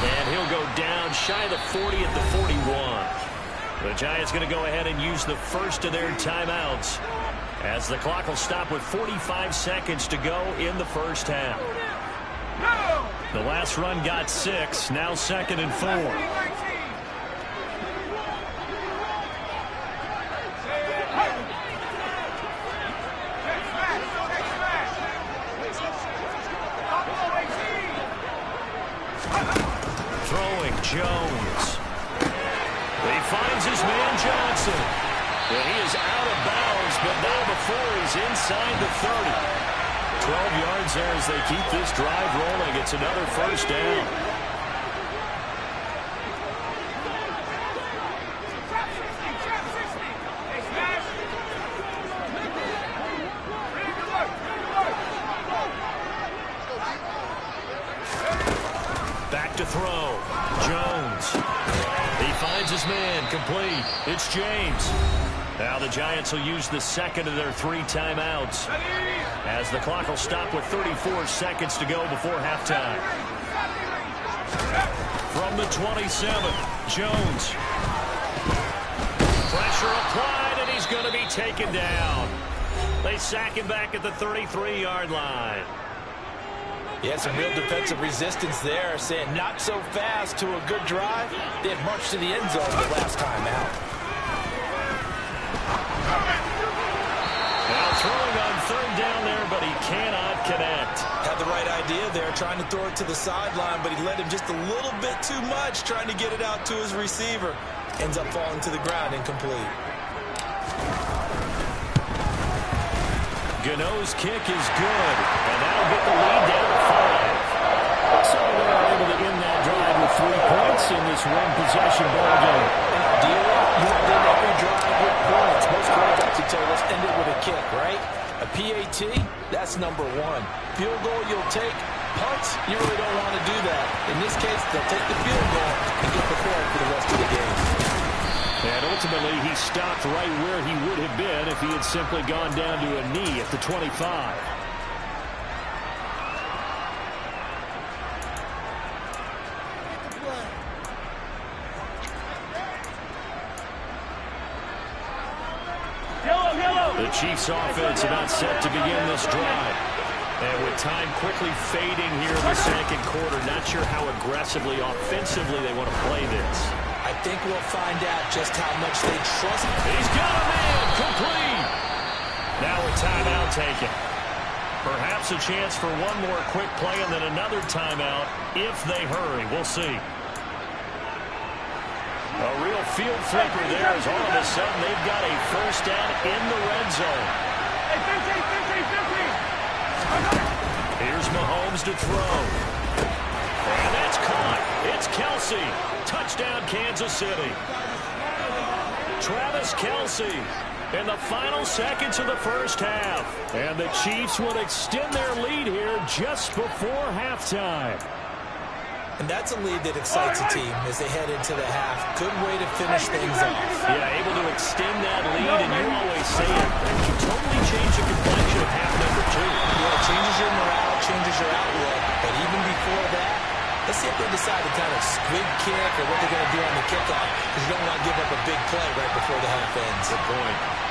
And he'll go down shy of the 40 at the 41. The Giants going to go ahead and use the first of their timeouts as the clock will stop with 45 seconds to go in the first half. The last run got 6, now 2nd and 4. Jones. He finds his man Johnson. And he is out of bounds, but now before he's inside the 30. 12 yards there as they keep this drive rolling. It's another first down. Back to throw. Jones. He finds his man. Complete. It's James. Now the Giants will use the second of their 3 timeouts as the clock will stop with 34 seconds to go before halftime. From the 27, Jones. Pressure applied, and he's going to be taken down. They sack him back at the 33-yard line. Yeah, some real defensive resistance there, saying not so fast to a good drive. They had marched to the end zone the last time out. Now throwing on 3rd down there, but he cannot connect. Had the right idea there, trying to throw it to the sideline, but he let him just a little bit too much, trying to get it out to his receiver. Ends up falling to the ground, incomplete. Gano's kick is good, and that'll get the lead down to 5. So they are able to end that drive with 3 points in this one-possession ball game. Ideally, you want to end every drive with points. Most quarterbacks would tell us end it with a kick, right? A PAT, that's number 1. Field goal you'll take. Punts, you really don't want to do that. In this case, they'll take the field goal and get prepared for the rest of the game. And ultimately, he stopped right where he would have been if he had simply gone down to a knee at the 25. The Chiefs offense about set to begin this drive. And with time quickly fading here in the second quarter, not sure how aggressively, offensively they want to play this. I think we'll find out just how much they trust. He's got a man, complete. Now a timeout taken. Perhaps a chance for one more quick play and then another timeout if they hurry. We'll see. A real field flipper there as all of a sudden they've got a first down in the red zone. Here's Mahomes to throw. And that's caught. It's Kelsey. Touchdown, Kansas City. Travis Kelsey in the final seconds of the first half. And the Chiefs will extend their lead here just before halftime. And that's a lead that excites a team as they head into the half. Good way to finish things off. Yeah, able to extend that lead, and you always say it can totally change the complexion of half number two. Yeah, it changes your morale, changes your outlook. But even before that, let's see if they decide to kind of squib kick or what they're going to do on the kickoff, because you don't want to give up a big play right before the half ends. Good point.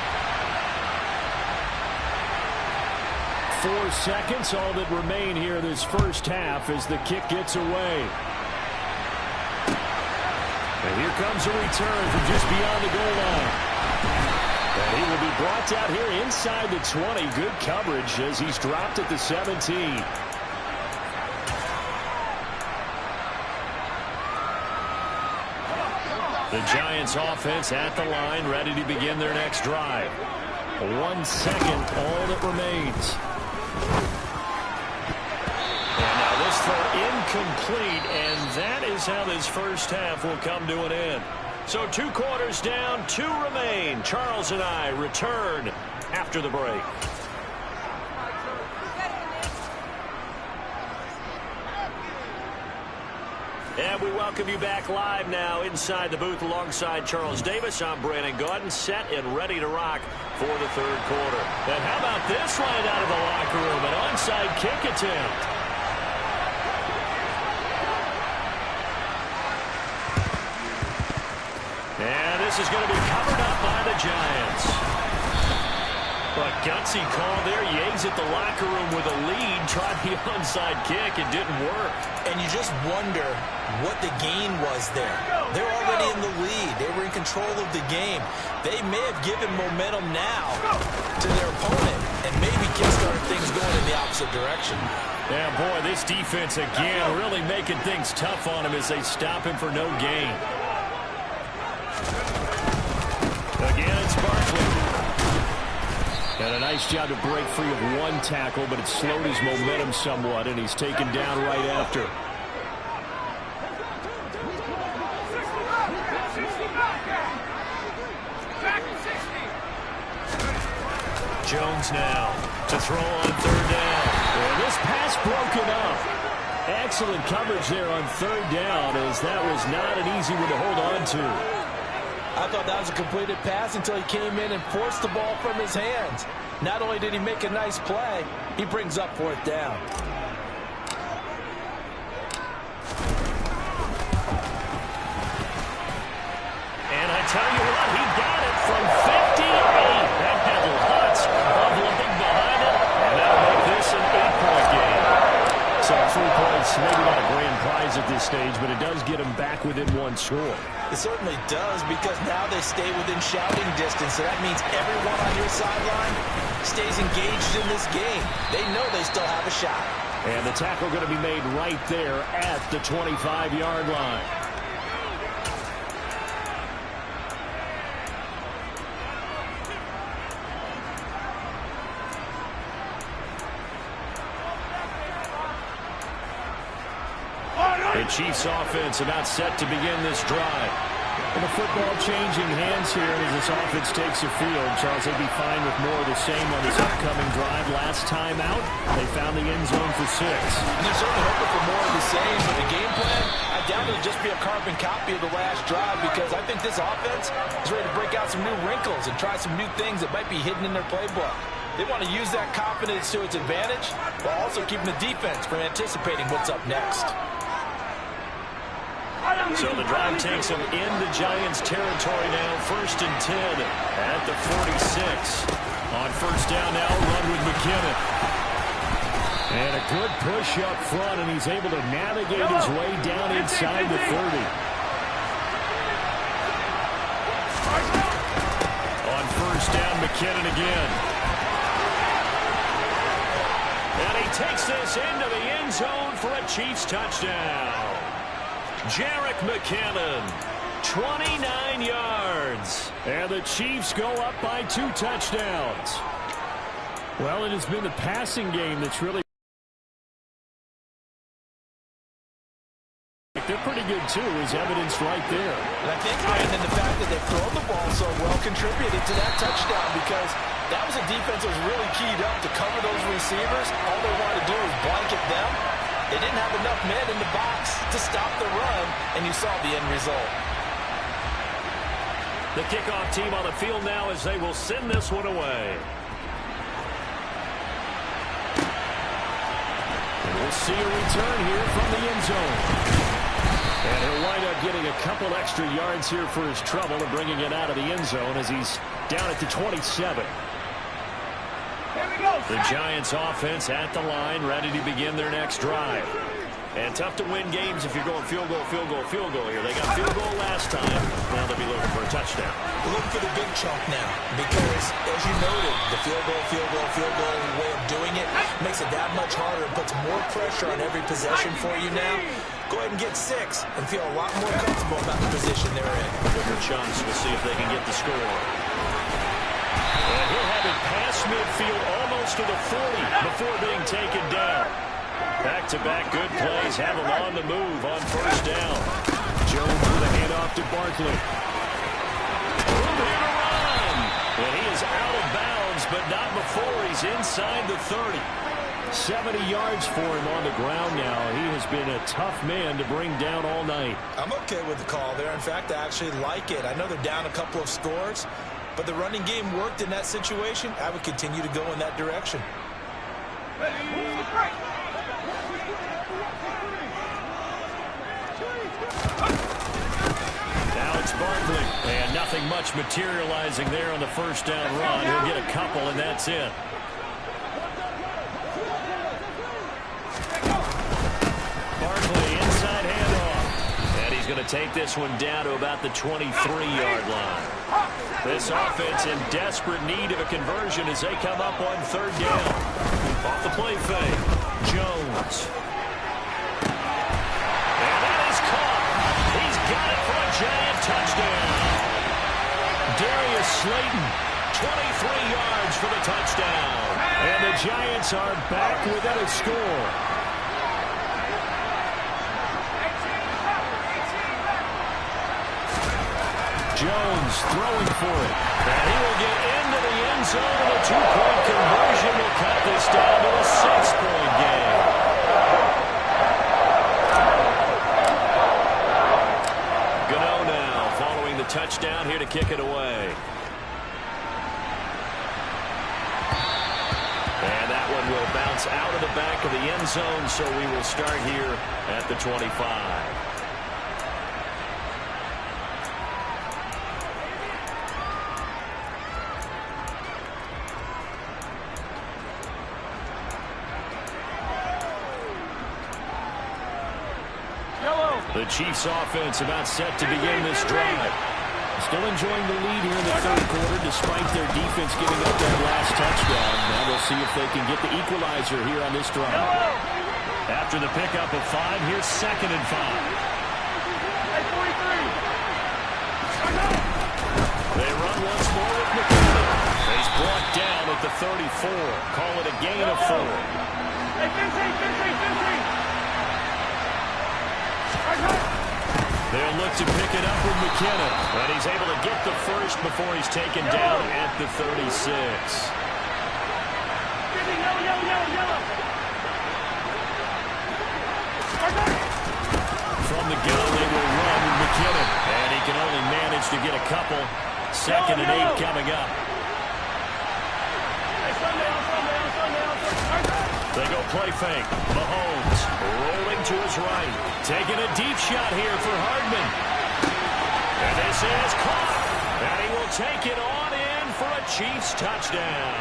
4 seconds, all that remain here this first half as the kick gets away. And here comes a return from just beyond the goal line. And he will be brought down here inside the 20. Good coverage as he's dropped at the 17. The Giants offense at the line, ready to begin their next drive. 1 second, all that remains. And now this throw incomplete, and that is how this first half will come to an end. So 2 quarters down, 2 remain. Charles and I return after the break. And we welcome you back live now inside the booth alongside Charles Davis. I'm Brandon Gaudin, set and ready to rock for the third quarter. And how about this right out of the locker room? An onside kick attempt. And this is going to be covered up by the Giants. But gutsy call there. Yates at the locker room with a lead. Tried the onside kick. It didn't work. And you just wonder what the gain was there. They're already in the lead. They were in control of the game. They may have given momentum now to their opponent and maybe kickstarted things going in the opposite direction. Yeah, boy, this defense again really making things tough on him as they stop him for no gain. Again, it's Barkley. And a nice job to break free of 1 tackle, but it slowed his momentum somewhat, and he's taken down right after. Jones now to throw on 3rd down. And this pass broken up. Excellent coverage there on 3rd down, as that was not an easy one to hold on to. I thought that was a completed pass until he came in and forced the ball from his hands. Not only did he make a nice play, he brings up 4th down. And I tell you what, he got it from 58. That had lots of leg behind it, and that'll make this an 8-point game. So 3 points, maybe not a grand prize at this stage, but it does get him back within 1 score. It certainly does, because now they stay within shouting distance, so that means everyone on your sideline stays engaged in this game. They know they still have a shot. And the tackle going to be made right there at the 25-yard line. The Chiefs offense about set to begin this drive. And the football changing hands here as this offense takes the field. Charles, they'd be fine with more of the same on this upcoming drive. Last time out, they found the end zone for 6. And they're certainly hoping for more of the same, but the game plan, I doubt it'll just be a carbon copy of the last drive, because I think this offense is ready to break out some new wrinkles and try some new things that might be hidden in their playbook. They want to use that confidence to its advantage, while also keeping the defense from anticipating what's up next. So the drive takes them into Giants territory now. 1st and 10 at the 46. On 1st down now, run with McKinnon. And a good push up front, and he's able to navigate his way down inside the 30. On first down, McKinnon again. And he takes this into the end zone for a Chiefs touchdown. Jerick McKinnon, 29 yards. And the Chiefs go up by 2 touchdowns. Well, it has been the passing game that's really... They're pretty good, too, as evidenced right there. And I think, Brandon, the fact that they've thrown the ball so well contributed to that touchdown, because that was a defense that was really keyed up to cover those receivers. All they wanted to do was blanket them. They didn't have enough men in the box to stop the run, and you saw the end result. The kickoff team on the field now as they will send this one away. And we'll see a return here from the end zone. And he'll wind up getting a couple extra yards here for his trouble and bringing it out of the end zone as he's down at the 27. The Giants offense at the line, ready to begin their next drive. And tough to win games if you're going field goal, field goal, field goal here. They got field goal last time. Now they'll be looking for a touchdown. We're looking for the big chunk now because, as you noted, the field goal way of doing it makes it that much harder. It puts more pressure on every possession for you now. Go ahead and get 6 and feel a lot more comfortable about the position they're in. Bigger chunks. We'll see if they can get the score. And he'll have it past midfield almost to the 40 before being taken down. Back-to-back good plays have him on the move on first down. Jones with a handoff to Barkley. Room here to run. And he is out of bounds, but not before he's inside the 30. 70 yards for him on the ground now. He has been a tough man to bring down all night. I'm okay with the call there. In fact, I actually like it. I know they're down a couple of scores, but the running game worked in that situation. I would continue to go in that direction. Now it's Barkley. And nothing much materializing there on the first down run. He'll get a couple, and that's it. Barkley, inside handoff. And he's going to take this one down to about the 23-yard line. This offense in desperate need of a conversion as they come up on third down. Off the play fake. Jones. And that is caught. He's got it for a giant touchdown. Darius Slayton, 23 yards for the touchdown. And the Giants are back within a score. Jones throwing for it. And he will get into the end zone, and a 2-point conversion will cut this down to a 6-point game. Gano now following the touchdown here to kick it away. And that one will bounce out of the back of the end zone, so we will start here at the 25. The Chiefs offense about set to begin this drive. Still enjoying the lead here in the third quarter despite their defense giving up that last touchdown. Now we'll see if they can get the equalizer here on this drive. After the pickup of 5, here's 2nd and 5. They run once more with McKinnon. He's brought down at the 34. Call it a gain of 4. They'll look to pick it up with McKinnon. And he's able to get the first before he's taken down at the 36. From the gun, they will run with McKinnon. And he can only manage to get a couple. 2nd and 8 coming up. They go play fake. Mahomes rolling to his right. Taking a deep shot here for Hardman. And this is caught. And he will take it on in for a Chiefs touchdown.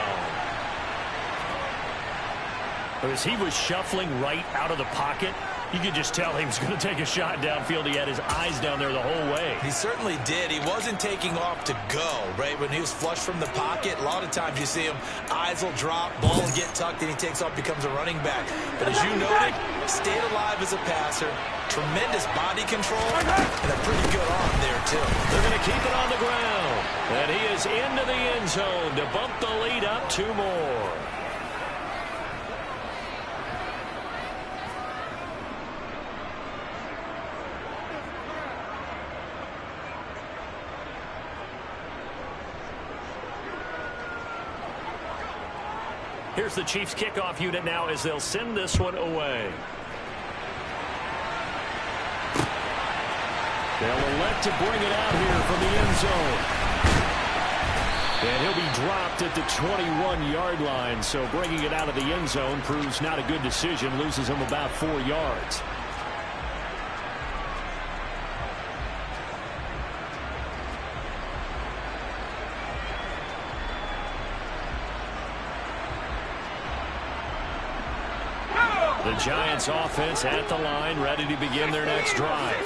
As he was shuffling right out of the pocket, you could just tell he was going to take a shot downfield. He had his eyes down there the whole way. He certainly did. He wasn't taking off to go, right? When he was flushed from the pocket, a lot of times you see him, eyes will drop, ball will get tucked, and he takes off, becomes a running back. But as you noted, stayed alive as a passer, tremendous body control, and a pretty good arm there, too. They're going to keep it on the ground. And he is into the end zone to bump the lead up 2 more. Here's the Chiefs kickoff unit now as they'll send this one away. They'll elect to bring it out here from the end zone. And he'll be dropped at the 21-yard line. So bringing it out of the end zone proves not a good decision. Loses him about 4 yards. The Giants offense at the line, ready to begin their next drive.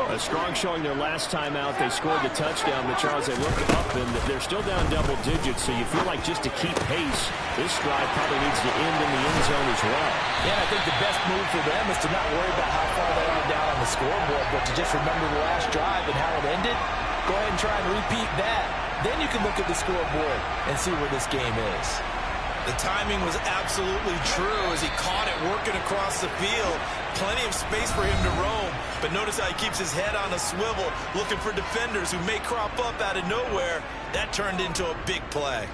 A strong showing their last time out. They scored the touchdown, but Charles, they look up and they're still down double digits, so you feel like just to keep pace, this drive probably needs to end in the end zone as well. Yeah, I think the best move for them is to not worry about how far they are down on the scoreboard, but to just remember the last drive and how it ended. Go ahead and try and repeat that. Then you can look at the scoreboard and see where this game is. The timing was absolutely true as he caught it working across the field. Plenty of space for him to roam. But notice how he keeps his head on a swivel, looking for defenders who may crop up out of nowhere. That turned into a big play.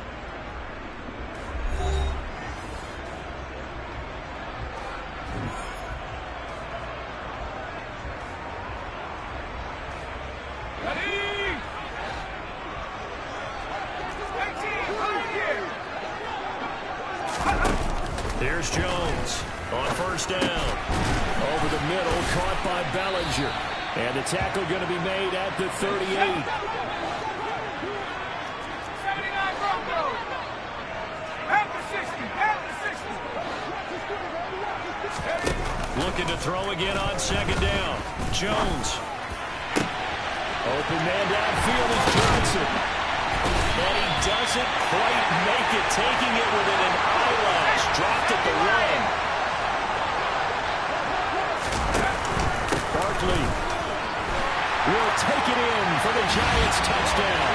Here's Jones on first down. Over the middle, caught by Bellinger. And the tackle going to be made at the 38. 79 Broncos. At the 60. At the 60. Looking to throw again on second down. Jones. Open man downfield is Johnson. And he doesn't quite make it, taking it within an eyelash. Dropped at the 1. Barkley will take it in for the Giants touchdown.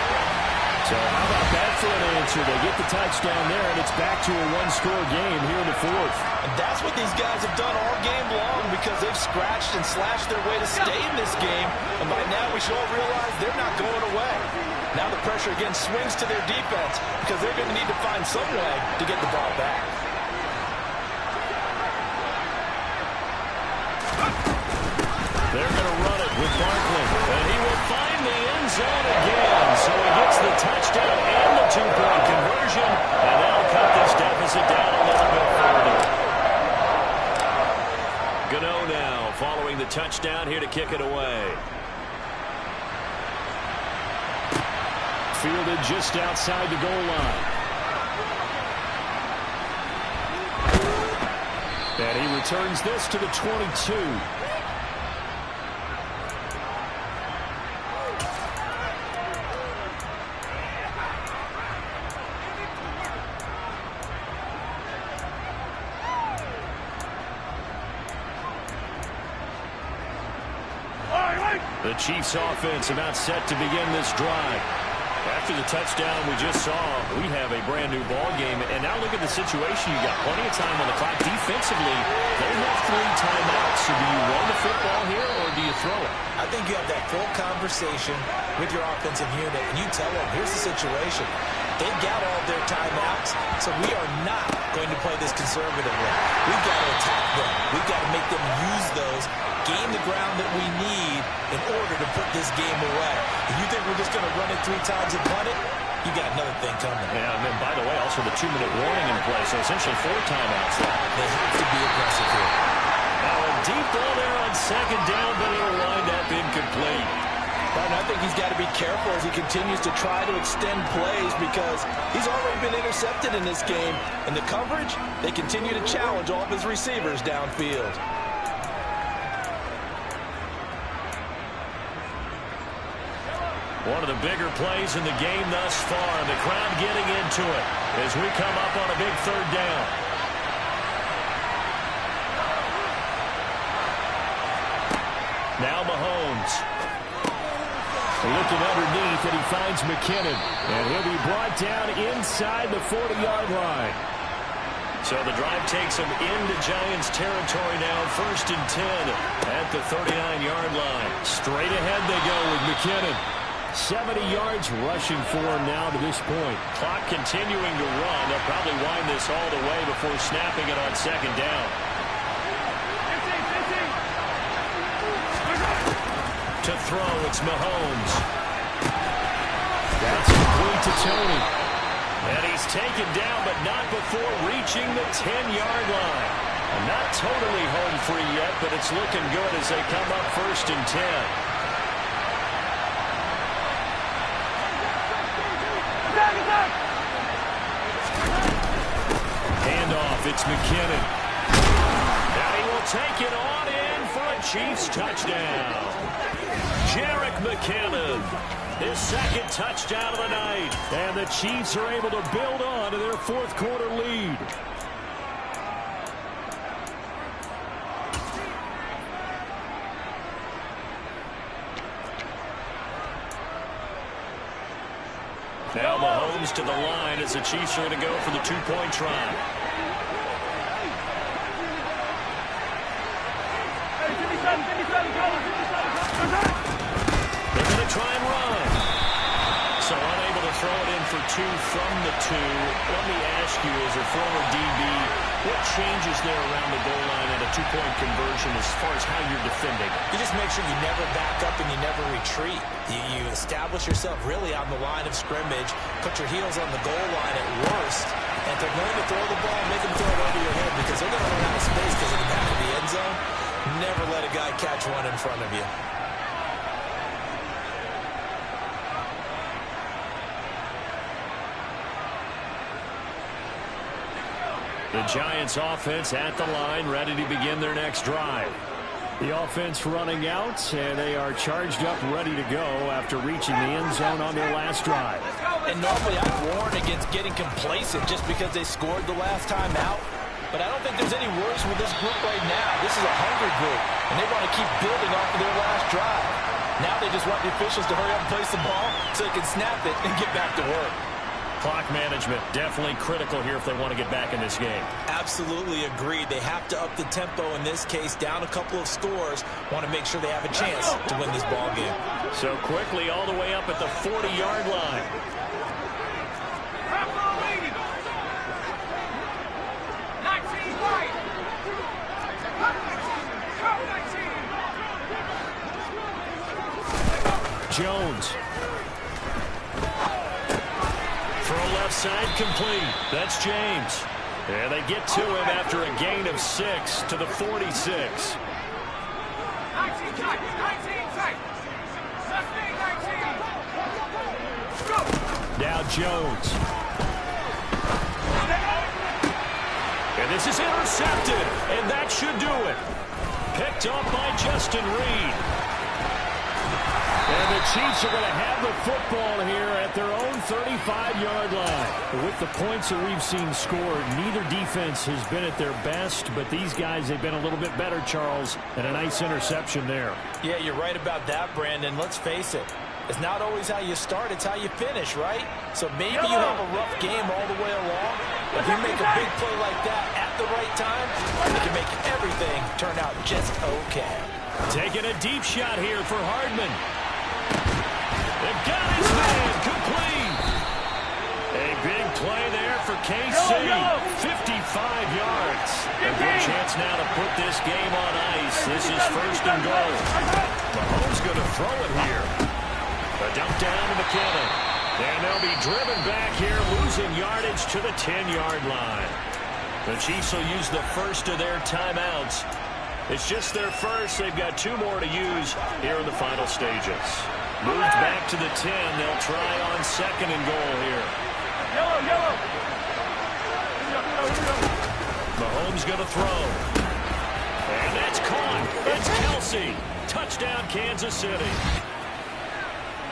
So how about that for an answer? They get the touchdown there, and it's back to a one-score game here in the 4th. And that's what these guys have done all game long because they've scratched and slashed their way to stay in this game. And by now we should all realize they're not going away. Now the pressure again swings to their defense because they're going to need to find some way to get the ball back. They're going to run it with Barkley, and he will find the end zone again. So he gets the touchdown and the 2-point conversion, and they'll cut this deficit down a little bit further. Gano now following the touchdown here to kick it away. Fielded just outside the goal line. And he returns this to the 22. The Chiefs offense about set to begin this drive. After the touchdown we just saw, we have a brand new ball game. And now look at the situation. You got plenty of time on the clock. Defensively, they have 3 timeouts. So do you run the football here or do you throw it? I think you have that full conversation with your offensive unit, and you tell them, here's the situation. They've got all their timeouts, so we are not going to play this conservatively. We've got to attack them. We've got to make them use those, gain the ground that we need in order to put this game away. If you think we're just going to run it 3 times and punt it, you got another thing coming. Yeah, and then, by the way, also the 2-minute warning in play, so essentially 4 timeouts left. They have to be aggressive here. Now a deep ball there on second down, but it'll wind up incomplete. But I think he's got to be careful as he continues to try to extend plays because he's already been intercepted in this game. And the coverage, they continue to challenge all of his receivers downfield. One of the bigger plays in the game thus far. The crowd getting into it as we come up on a big third down. Now Mahomes. Looking underneath, and he finds McKinnon. And he'll be brought down inside the 40-yard line. So the drive takes him into Giants territory now. 1st and 10 at the 39-yard line. Straight ahead they go with McKinnon. 70 yards rushing for him now to this point. Clock continuing to run. They'll probably wind this all the way before snapping it on 2nd down. To throw, it's Mahomes. That's complete to Tony. And he's taken down, but not before reaching the 10-yard line. And not totally home free yet, but it's looking good as they come up 1st and 10. Handoff, it's McKinnon. Now he will take it on in for a Chiefs touchdown. Jerick McKinnon, his 2nd touchdown of the night. And the Chiefs are able to build on to their 4th quarter lead. Now Mahomes to the line as the Chiefs are going to go for the 2-point try. They're going to try and run. So unable to throw it in for 2 from the 2. Let me ask you, as a former DB, what changes there around the goal line at a 2-point conversion as far as how you're defending? You just make sure you never back up and you never retreat. You establish yourself really on the line of scrimmage, put your heels on the goal line at worst, and if they're going to throw the ball, make them throw it over your head because they're going to run out of space because of the back of the end zone. Never let a guy catch one in front of you. The Giants offense at the line, ready to begin their next drive. The offense running out, and they are charged up, ready to go after reaching the end zone on their last drive. And normally I'd warn against getting complacent just because they scored the last time out. But I don't think there's any worries with this group right now. This is a hungry group, and they want to keep building off of their last drive. Now they just want the officials to hurry up and place the ball so they can snap it and get back to work. Clock management definitely critical here if they want to get back in this game. Absolutely agreed. They have to up the tempo in this case, down a couple of scores. Want to make sure they have a chance to win this ball game. So quickly all the way up at the 40-yard line. Jones. Throw left side complete. That's James. And they get to him after a gain of 6 to the 46. Now Jones. And this is intercepted. And that should do it. Picked up by Justin Reed. And the Chiefs are going to have the football here at their own 35-yard line. With the points that we've seen scored, neither defense has been at their best, but these guys, they've been a little bit better, Charles, and a nice interception there. Yeah, you're right about that, Brandon. Let's face it. It's not always how you start, it's how you finish, right? So maybe you have a rough game all the way along, but if you make a big play like that at the right time, it can make everything turn out just okay. Taking a deep shot here for Hardman. They've got his man complete. A big play there for KC. 55 yards. A good chance now to put this game on ice. This is 1st and goal. Mahomes going to throw it here. A dump down to McKinnon. And they'll be driven back here, losing yardage to the 10-yard line. The Chiefs will use the first of their timeouts It's just their first. They've got 2 more to use here in the final stages. Moved back to the 10. They'll try on 2nd and goal here. Yellow. Mahomes going to throw. And that's caught. It's Kelsey. Touchdown, Kansas City.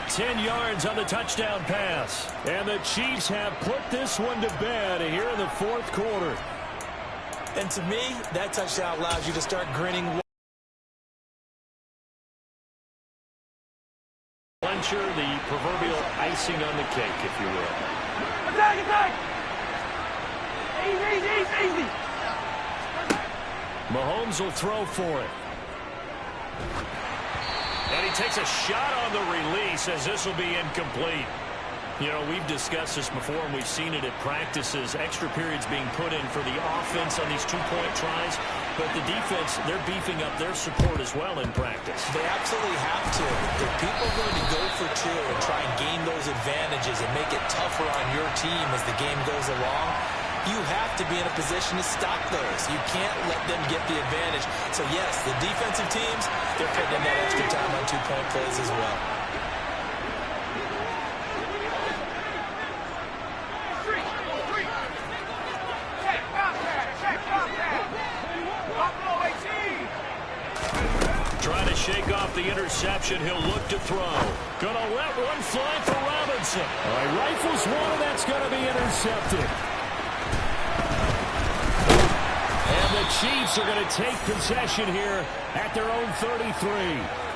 10 yards on the touchdown pass. And the Chiefs have put this one to bed here in the 4th quarter. And to me, that touchdown allows you to start grinning. Clincher, the proverbial icing on the cake, if you will. Attack! Easy! Mahomes will throw for it. And he takes a shot on the release as this will be incomplete. You know, we've discussed this before, and we've seen it at practices. Extra periods being put in for the offense on these 2-point tries. But the defense, they're beefing up their support as well in practice. They absolutely have to. If people are going to go for 2 and try and gain those advantages and make it tougher on your team as the game goes along, you have to be in a position to stop those. You can't let them get the advantage. So, yes, the defensive teams, they're putting in that extra time on 2-point plays as well. Trying to shake off the interception. He'll look to throw. Gonna let one fly for Robinson. All right, rifles one, that's going to be intercepted. And the Chiefs are going to take possession here at their own 33.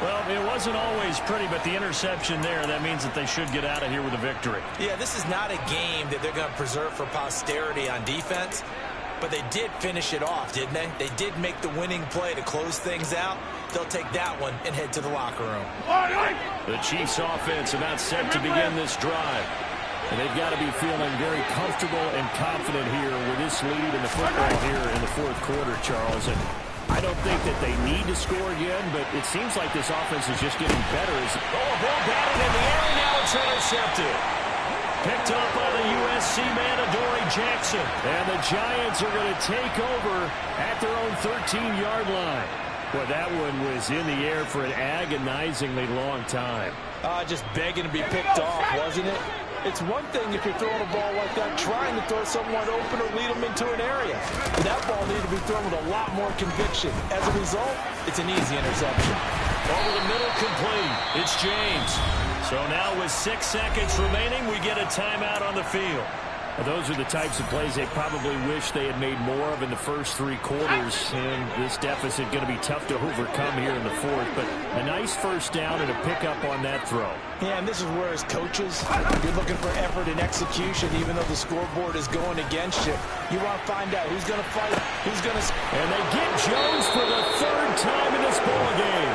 Well, it wasn't always pretty, but the interception there, that means that they should get out of here with a victory. Yeah, this is not a game that they're going to preserve for posterity on defense, but they did finish it off, didn't they? They did make the winning play to close things out. They'll take that one and head to the locker room. The Chiefs offense about set to begin this drive. And they've got to be feeling very comfortable and confident here with this lead in the football here in the 4th quarter, Charles. And I don't think that they need to score again, but it seems like this offense is just getting better. Ball batted in the air, and now it's intercepted. Picked up by the USC man, Adoree Jackson. And the Giants are going to take over at their own 13-yard line. Boy, that one was in the air for an agonizingly long time. Just begging to be picked off, wasn't it? It's one thing if you're throwing a ball like that, trying to throw someone open or lead them into an area. That ball needed to be thrown with a lot more conviction. As a result, it's an easy interception. Over the middle, complete. It's James. So now with 6 seconds remaining, we get a timeout on the field. Those are the types of plays they probably wish they had made more of in the first 3 quarters. And this deficit going to be tough to overcome here in the 4th. But a nice first down and a pickup on that throw. Yeah, and this is where, as coaches, you're looking for effort and execution, even though the scoreboard is going against you. You want to find out who's going to fight, who's going to... And they get Jones for the 3rd time in this ballgame.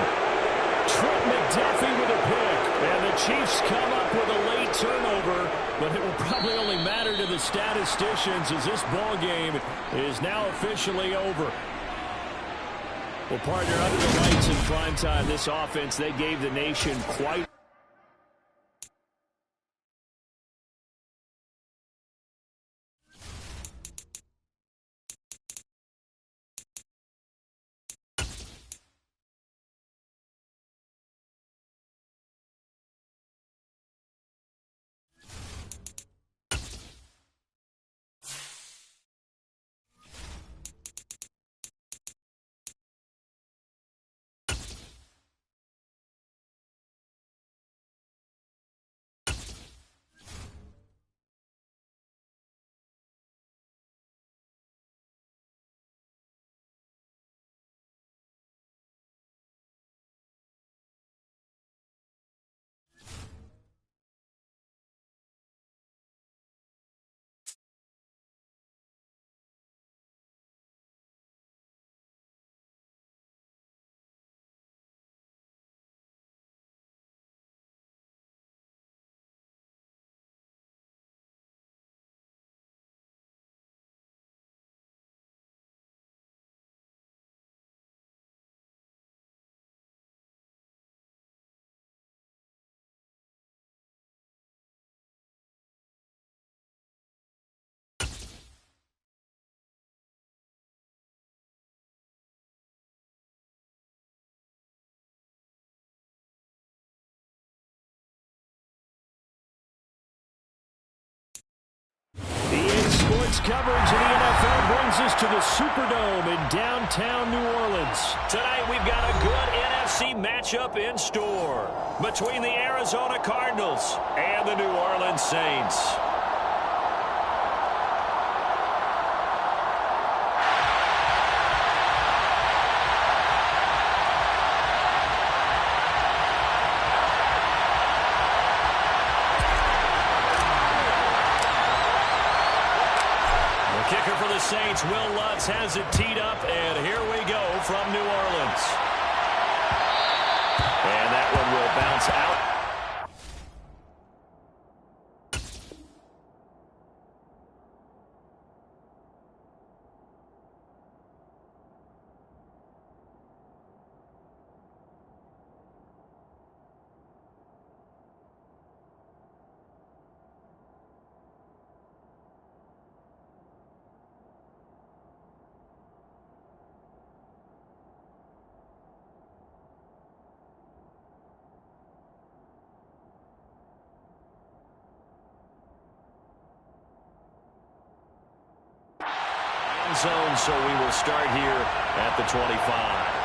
Trent McDuffie with a pick. And the Chiefs come up with a late turnover, but it will probably only matter to the statisticians as this ball game is now officially over. Well, partner, under the lights in prime time, this offense, they gave the nation quite Saints coverage of the NFL brings us to the Superdome in downtown New Orleans. Tonight we've got a good NFC matchup in store between the Arizona Cardinals and the New Orleans Saints. Kicker for the Saints, Will Lutz, has it teed up, and here we go from New Orleans. And that one will bounce out. Zone, so we will start here at the 25.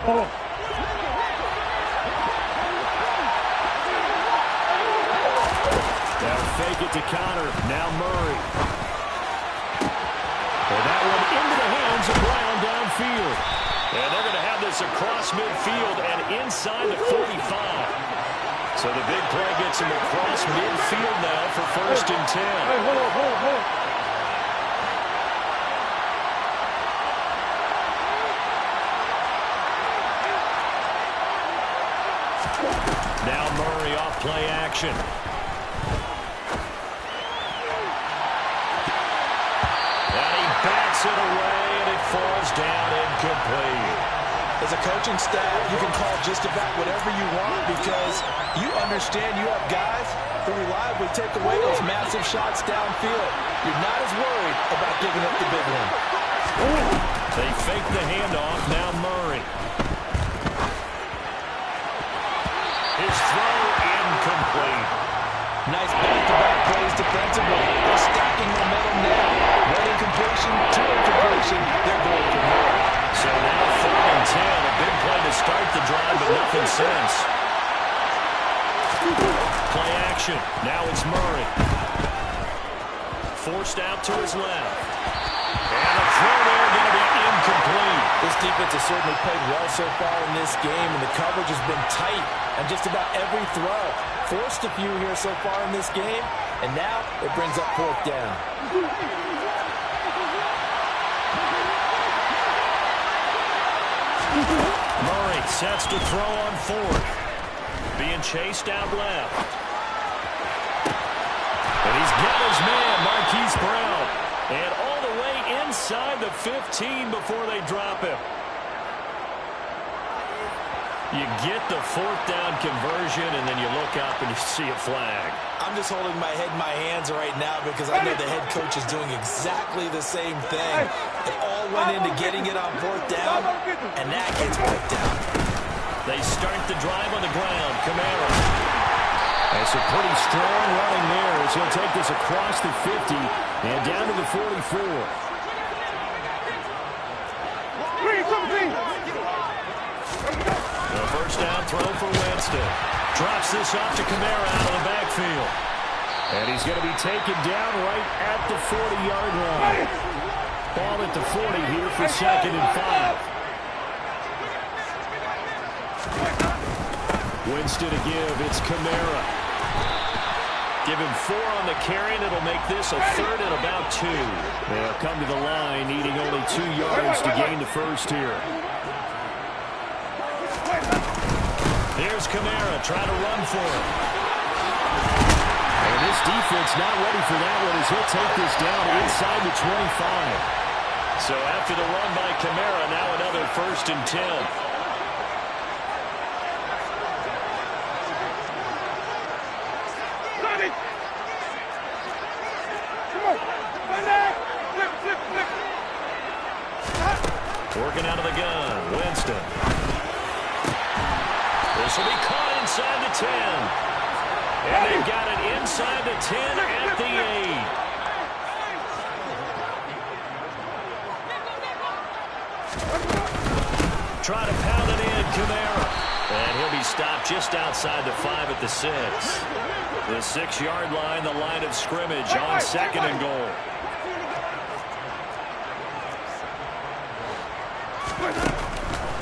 Oh. They'll fake it to Connor. Now Murray. And that one into the hands of Brown downfield. And they're going to have this across midfield and inside the 45. So the big play gets him across midfield now for 1st and 10. Hey, hold on. Now Murray off play action. And he bats it away, and it falls down incomplete. As a coaching staff, you can call just about whatever you want because you understand you have guys who reliably take away those massive shots downfield. You're not as worried about giving up the big one. They fake the handoff. Now Murray. His throw incomplete. Nice back-to-back plays defensively. They're stacking momentum now. One incompletion, two incompletion. They're going for more. So now 3rd and 10. A big play to start the drive, but nothing since. Play action. Now it's Murray. Forced out to his left. And the throw there going to be incomplete. This defense has certainly played well so far in this game, and the coverage has been tight on just about every throw. Forced a few here so far in this game, and now it brings up 4th down. Murray sets to throw on 4th. Being chased out left. And he's got his man, Marquise Brown. And all the way inside the 15 before they drop him. You get the 4th down conversion, and then you look up and you see a flag. I'm just holding my head in my hands right now because I know the head coach is doing exactly the same thing. It all went into getting it on 4th down, and that gets worked out. They start the drive on the ground. Kamara. That's a pretty strong running there as he'll take this across the 50 and down to the 44. The first down throw for Winston. Drops this off to Kamara out of the backfield. And he's going to be taken down right at the 40-yard line. Ball at the 40 here for 2nd and 5. Winston to give. It's Kamara. Give him 4 on the carry, and it'll make this a 3rd and about 2. They'll come to the line, needing only 2 yards to gain the first here. Here's Kamara trying to run for it. And this defense not ready for that one as he'll take this down inside the 25. So after the run by Kamara, now another 1st and 10. Working out of the gun, Winston. This will be caught inside the 10. And they've got it inside the 10 at the 8. Try to pound it in, Kamara. And he'll be stopped just outside the 5 at the 6. The 6-yard line, the line of scrimmage on 2nd and goal.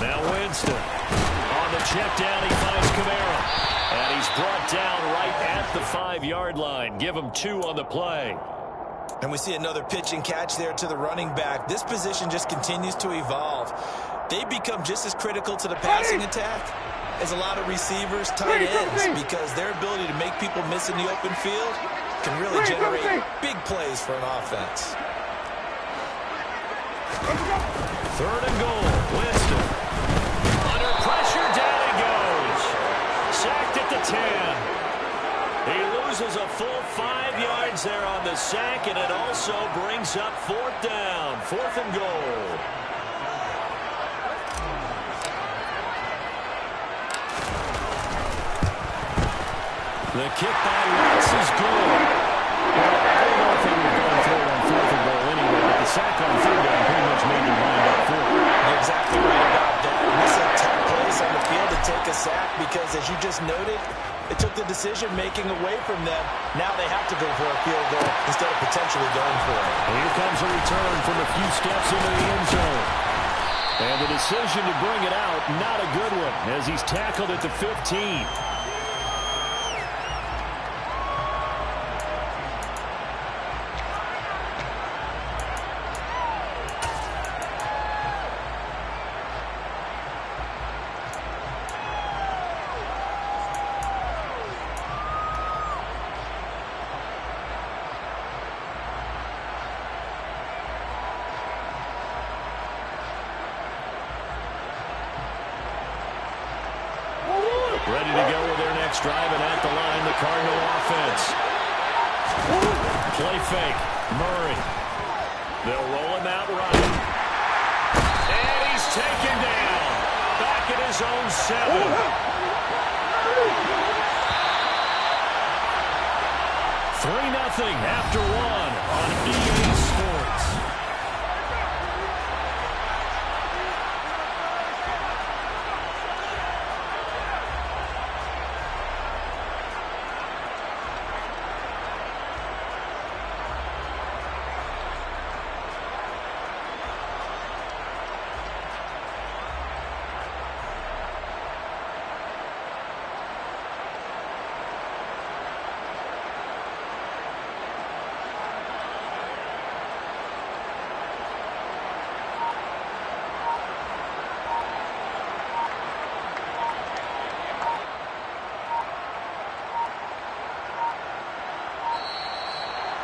Now Winston. On the check down, he finds Kamara. And he's brought down right at the 5-yard line. Give him 2 on the play. And we see another pitch and catch there to the running back. This position just continues to evolve. They become just as critical to the passing attack as a lot of receivers, tight ends, because their ability to make people miss in the open field can really generate big plays for an offense. 3rd and goal. Winston. Under pressure, down he goes. Sacked at the 10. He loses a full 5 yards there on the sack, and it also brings up 4th down. 4th and goal. The kick by Watts is good. Well, I don't know if they would have gone for it on 4th and goal anyway, but the sack on 3rd down pretty much made their mind up for it. You're exactly right about that. And this is a tough place on the field to take a sack because, as you just noted, it took the decision-making away from them. Now they have to go for a field goal instead of potentially going for it. Here comes a return from a few steps into the end zone. And the decision to bring it out, not a good one, as he's tackled at the 15. Ready to go with their next drive, and at the line, the Cardinal offense. Play fake. Murray. They'll roll him out right. And he's taken down. Back at his own 7. 3-0 after 1 on EA Sports.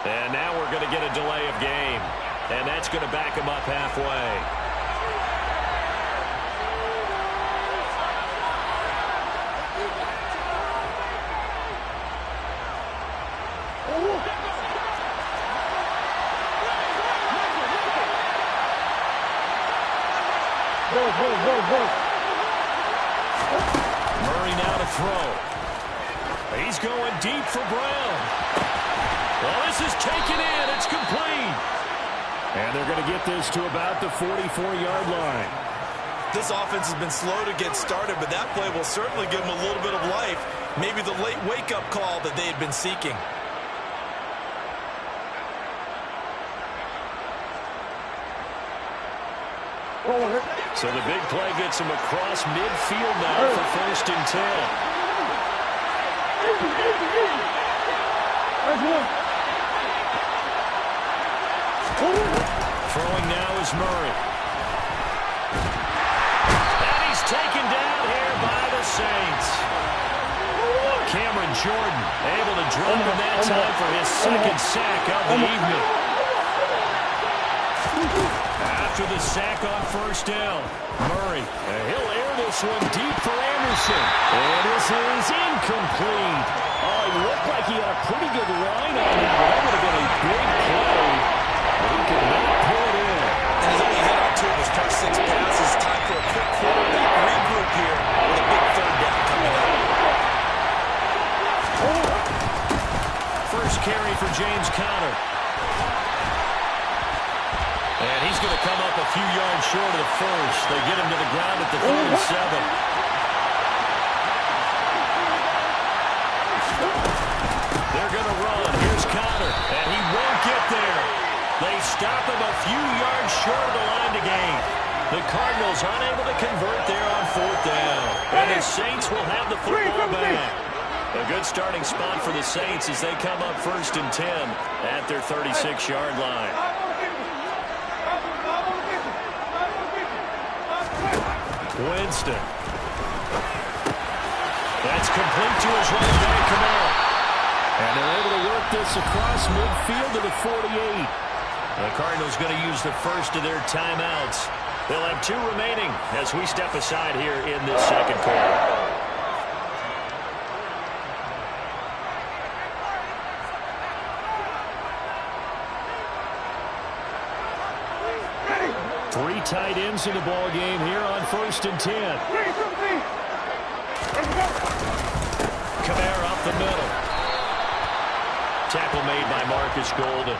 And now we're going to get a delay of game. And that's going to back him up halfway. Murray now to throw. He's going deep for Brown. Well, this is taken in. It's complete. And they're going to get this to about the 44-yard line. This offense has been slow to get started, but that play will certainly give them a little bit of life. Maybe the late wake-up call that they had been seeking. So the big play gets him across midfield now for 1st and 10. Throwing now is Murray. And he's taken down here by the Saints. Cameron Jordan able to drop him that time for his second sack of the evening. After the sack on first down, Murray, he'll air this one deep for Anderson. And this is incomplete. Oh, he looked like he had a pretty good line on that. That would have been a big play, but he could not pull it in. And he's only hit on 2 of his first 6 passes. Time for a quick quarterback regroup here with a big third down coming up. First carry for James Conner. And he's going to come up a few yards short of the first. They get him to the ground at the 37. They're going to run. Here's Conner. And he won't get there. They stop him a few yards short of the line to gain. The Cardinals unable to convert there on fourth down. And the Saints will have the football back. A good starting spot for the Saints as they come up 1st and 10 at their 36-yard line. Winston. That's complete to his running back, Kamara. And they're able to work this across midfield to the 48. The Cardinals going to use the first of their timeouts. They'll have 2 remaining as we step aside here in this second quarter. Three tight ends in the ball game here on 1st and 10. Kamara up the middle. Tackle made by Marcus Golden.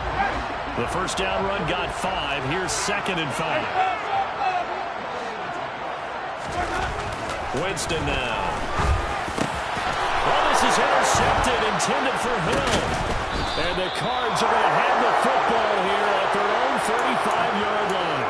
The first down run got 5. Here's 2nd and 5. Winston now. Well, this is intercepted, intended for Hill. And the Cards are going to have the football here at their own 35-yard line.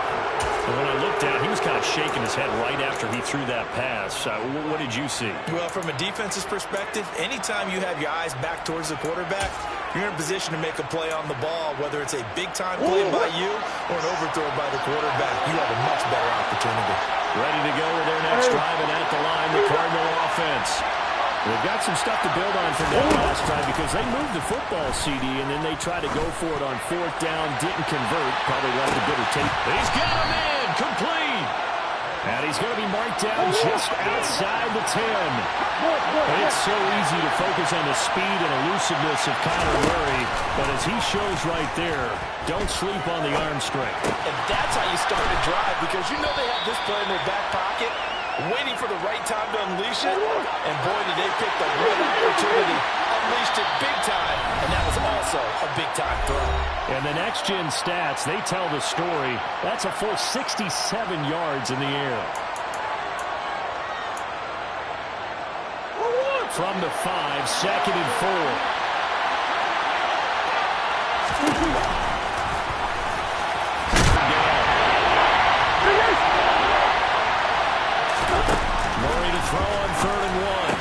When I looked at, he was kind of shaking his head right after he threw that pass. What did you see? Well, from a defense's perspective, anytime you have your eyes back towards the quarterback, you're in a position to make a play on the ball, whether it's a big-time play by you or an overthrow by the quarterback. You have a much better opportunity. Ready to go with their next drive, and at the line, the Cardinal offense. They've got some stuff to build on from that last drive because they moved the football, CD, and then they tried to go for it on 4th down, didn't convert, probably left a bit of tape. He's got him in, complete. And he's going to be marked down just outside the 10. It's so easy to focus on the speed and elusiveness of Kyler Murray, but as he shows right there, don't sleep on the arm strength. And that's how you start a drive, because you know they have this play in their back pocket, waiting for the right time to unleash it. And boy, did they pick the right opportunity. Unleashed it big time, and that was also a big-time throw. And the next-gen stats, they tell the story. That's a full 67 yards in the air. From the 5, 2nd and 4. Murray to throw on 3rd and 1.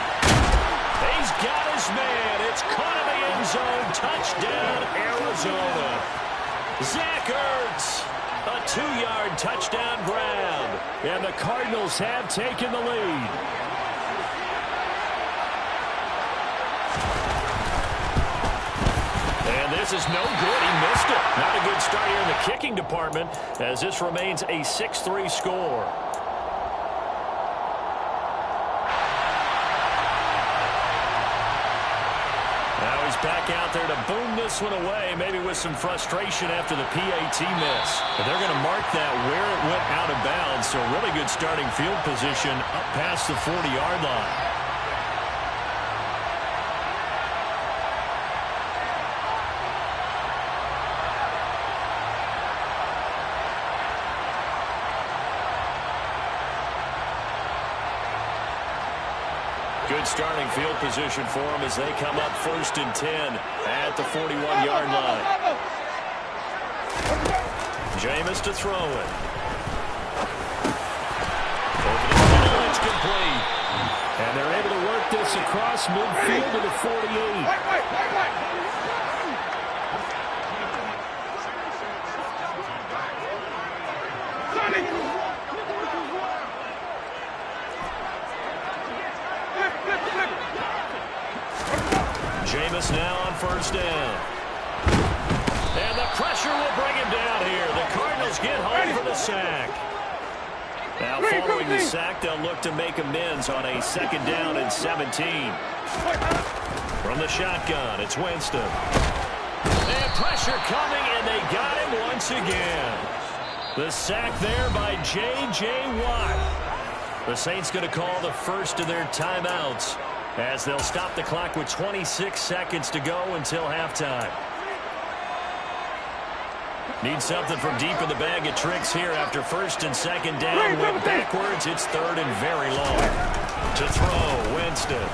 He's got his man. It's caught in the end zone. Touchdown, Arizona. Zach Ertz, a 2-yard touchdown grab. And the Cardinals have taken the lead. And this is no good. He missed it. Not a good start here in the kicking department as this remains a 6-3 score. Now he's back out there to boom this one away, maybe with some frustration after the PAT miss. But they're going to mark that where it went out of bounds, so really good starting field position up past the 40-yard line. Good starting field position for them as they come up 1st and 10 at the 41-yard line. Jameis to throw it. Over the middle, it's complete. And they're able to work this across midfield to the 48. Davis now on first down. And the pressure will bring him down here. The Cardinals get home for the sack. Now following the sack, they'll look to make amends on a 2nd down and 17. From the shotgun, it's Winston. And pressure coming, and they got him once again. The sack there by J.J. Watt. The Saints going to call the first of their timeouts as they'll stop the clock with 26 seconds to go until halftime. Need something from deep in the bag of tricks here after 1st and 2nd down. Went backwards. It's 3rd and very long. To throw, Winston.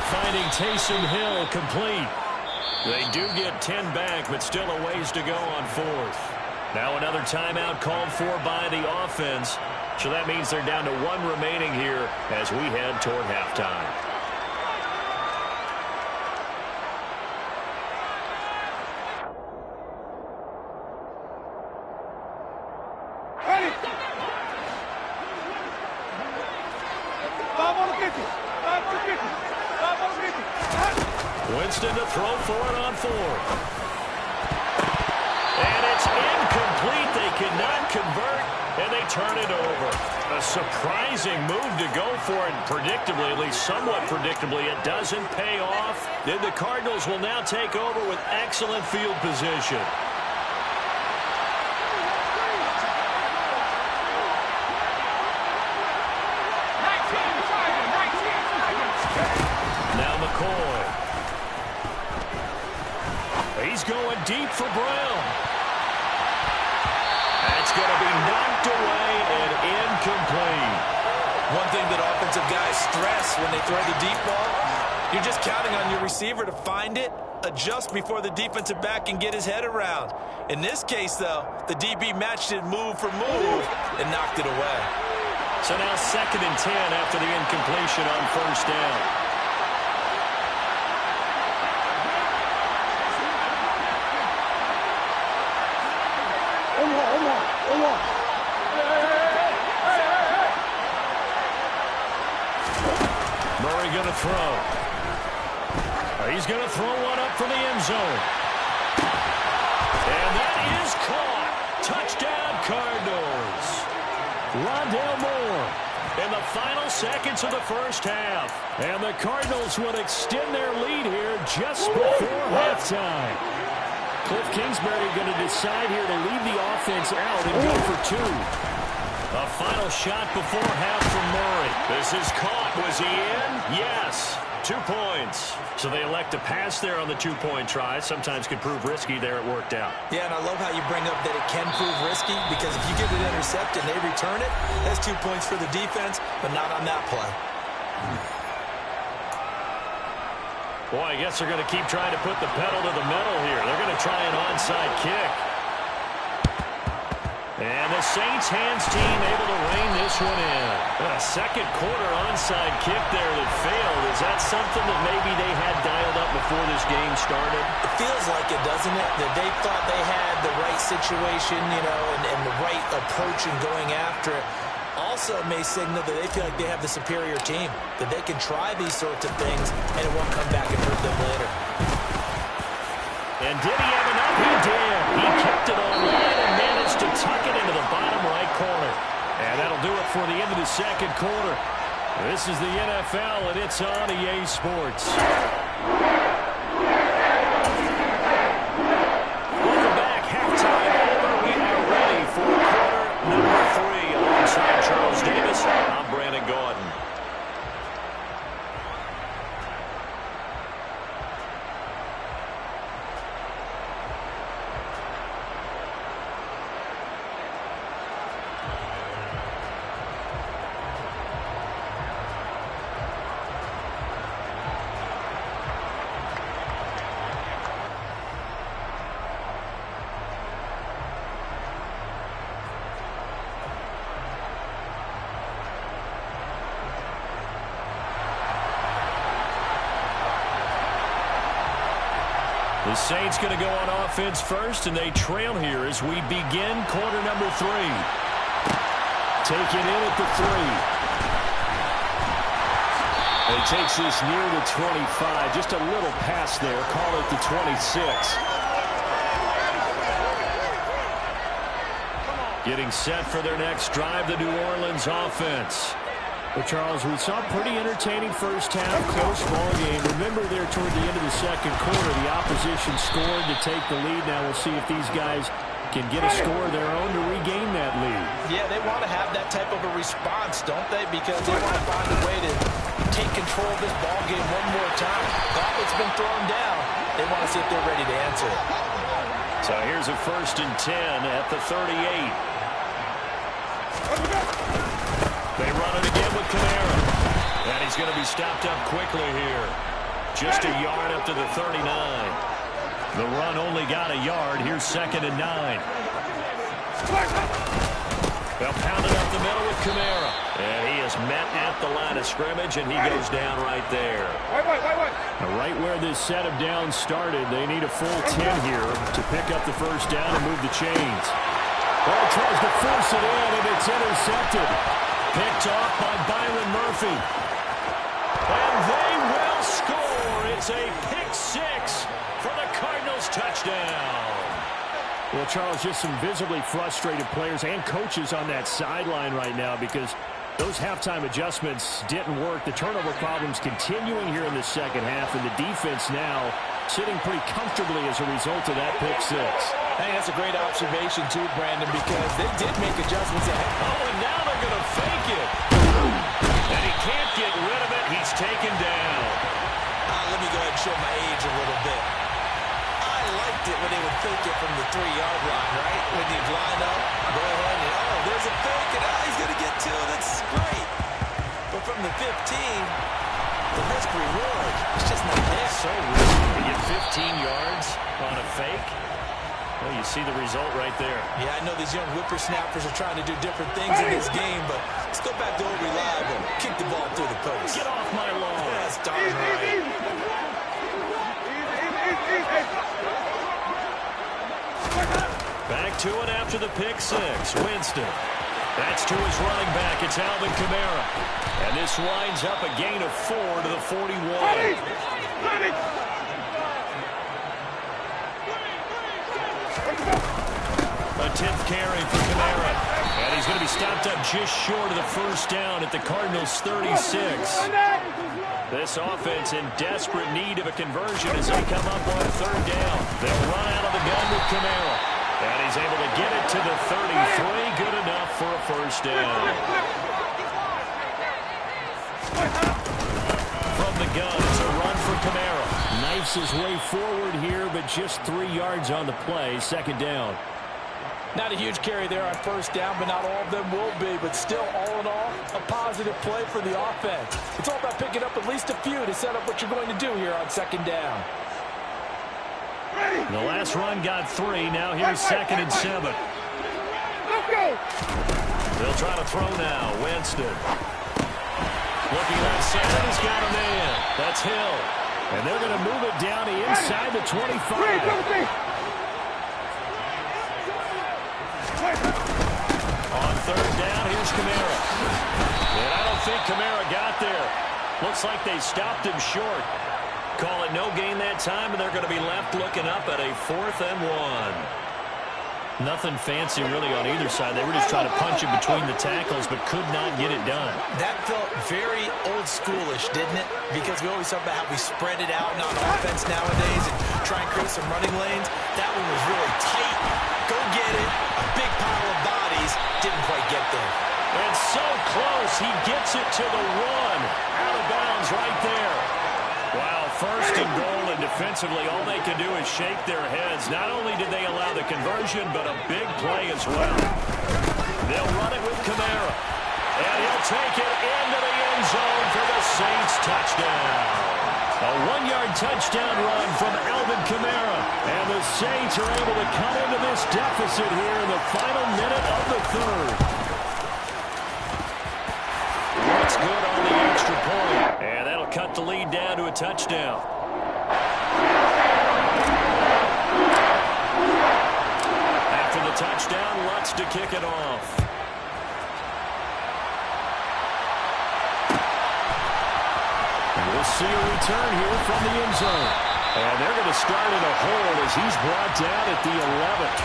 Finding Taysom Hill complete. They do get 10 back, but still a ways to go on 4th. Now another timeout called for by the offense. So that means they're down to 1 remaining here as we head toward halftime. Winston to throw for it on 4th. And it's incomplete. They cannot convert, and they turn it over. A surprising move to go for it, predictably, at least somewhat predictably. It doesn't pay off. Then the Cardinals will now take over with excellent field position. He's going deep for Brown. That's going to be knocked away and incomplete. One thing that offensive guys stress when they throw the deep ball, you're just counting on your receiver to find it, adjust before the defensive back can get his head around. In this case, though, the DB matched it move for move and knocked it away. So now 2nd and 10 after the incompletion on 1st down. Murray going to throw. He's going to throw one up for the end zone. And that is caught. Touchdown, Cardinals. Rondale Moore in the final seconds of the 1st half. And the Cardinals will extend their lead here just before halftime. Cliff Kingsbury going to decide here to leave the offense out and go for 2. A final shot before half from Murray. This is caught. Was he in? Yes. 2 points. So they elect to pass there on the 2-point try. Sometimes can prove risky there. It worked out. Yeah, and I love how you bring up that it can prove risky because if you get it intercepted and they return it, that's 2 points for the defense, but not on that play. Boy, I guess they're going to keep trying to put the pedal to the metal here. They're going to try an onside kick. And the Saints hands team able to rein this one in. A 2nd quarter onside kick there that failed. Is that something that maybe they had dialed up before this game started? It feels like it, doesn't it? That they thought they had the right situation, you know, and the right approach in going after it. Also may signal that they feel like they have the superior team, that they can try these sorts of things and it won't come back and hurt them later. And did he have enough? He did. He kept it on line and managed to tuck it into the bottom right corner. And that'll do it for the end of the 2nd quarter. This is the NFL, and it's on EA Sports. Welcome back. Halftime over. We are ready for quarter number 3. Alongside Charles Davis, I'm Brandon Gordon. The Saints going to go on offense first, and they trail here as we begin quarter number 3. Take it in at the 3. And he takes this near the 25. Just a little pass there. Call it the 26. Getting set for their next drive, the New Orleans offense. Well, Charles, we saw a pretty entertaining first half, close ball game. Remember there toward the end of the second quarter, the opposition scored to take the lead. Now we'll see if these guys can get a score of their own to regain that lead. Yeah, they want to have that type of a response, don't they? Because they want to find a way to take control of this ball game one more time. Gauntlet's been thrown down. They want to see if they're ready to answer it. So here's a 1st and 10 at the 38. They run it again with Kamara. And he's going to be stopped up quickly here. Just a yard up to the 39. The run only got a yard. Here's 2nd and 9. They'll pound it up the middle with Kamara. And he is met at the line of scrimmage, and he goes down right there. Now, right where this set of downs started, they need a full 10 here to pick up the first down and move the chains. Ball tries to force it in, and it's intercepted. Picked off by Byron Murphy. And they will score. It's a pick 6 for the Cardinals touchdown. Well, Charles, just some visibly frustrated players and coaches on that sideline right now because those halftime adjustments didn't work. The turnover problems continuing here in the second half, and the defense now sitting pretty comfortably as a result of that pick 6. I think that's a great observation, too, Brandon, because they did make adjustments. Oh, and now they're going to fake it. And he can't get rid of it. He's taken down. Let me go ahead and show my age a little bit. I liked it when they would fake it from the 3-yard line, right? When you line up, go ahead and, oh, there's a fake, and he's going to get 2. That's great. But from the 15, the risk reward, it's just not there. So risky to get 15 yards on a fake. Well, you see the result right there. Yeah, I know these young whippersnappers are trying to do different things in this game, but let's go back to old reliable. Kick the ball through the post. Get off my lawn. That's darn right. Back to it after the pick 6. Winston. That's to his running back. It's Alvin Kamara. And this winds up a gain of 4 to the 41. A 10th carry for Kamara. And he's going to be stopped up just short of the first down at the Cardinals' 36. This offense in desperate need of a conversion as they come up on 3rd down. They'll run out of the gun with Kamara. And he's able to get it to the 33. Good enough for a first down. From the gun, it's a run for Kamara. Knifes his way forward here, but just 3 yards on the play. 2nd down. Not a huge carry there on first down, but not all of them will be. But still, all in all, a positive play for the offense. It's all about picking up at least a few to set up what you're going to do here on 2nd down. The last run got 3. Now here's 2nd and 7. They'll try to throw now. Winston. Looking left side. He's got a man. That's Hill. And they're going to move it down to inside the 25. On 3rd down, here's Kamara. And I don't think Kamara got there. Looks like they stopped him short. Call it no gain that time, and they're going to be left looking up at a 4th and 1. Nothing fancy really on either side. They were just trying to punch in between the tackles, but could not get it done. That felt very old schoolish, didn't it? Because we always talk about how we spread it out on offense nowadays and try and create some running lanes. That one was really tight. Go get it. A big pile of bodies. Didn't quite get there. And so close. He gets it to the 1. Out of bounds right there. Wow, 1st and goal, and defensively, all they can do is shake their heads. Not only did they allow the conversion, but a big play as well. They'll run it with Kamara. And he'll take it into the end zone for the Saints touchdown. A 1-yard touchdown run from Alvin Kamara. And the Saints are able to cut into this deficit here in the final minute of the 3rd. What's good on the extra point? And that'll cut the lead down to a touchdown. After the touchdown, Lutz to kick it off. We'll see a return here from the end zone. And they're going to start in a hole as he's brought down at the 11th.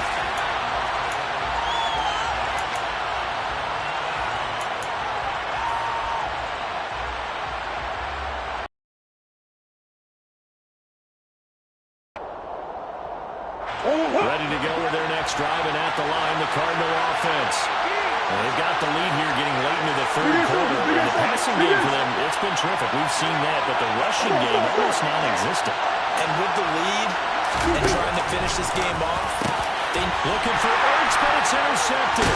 Ready to go with their next drive, and at the line, the Cardinal offense. And they've got the lead here getting late into the third quarter. And the passing game for them, it's been terrific. We've seen that, but the rushing game almost non-existent. And with the lead and trying to finish this game off, they looking for Ertz, but it's intercepted.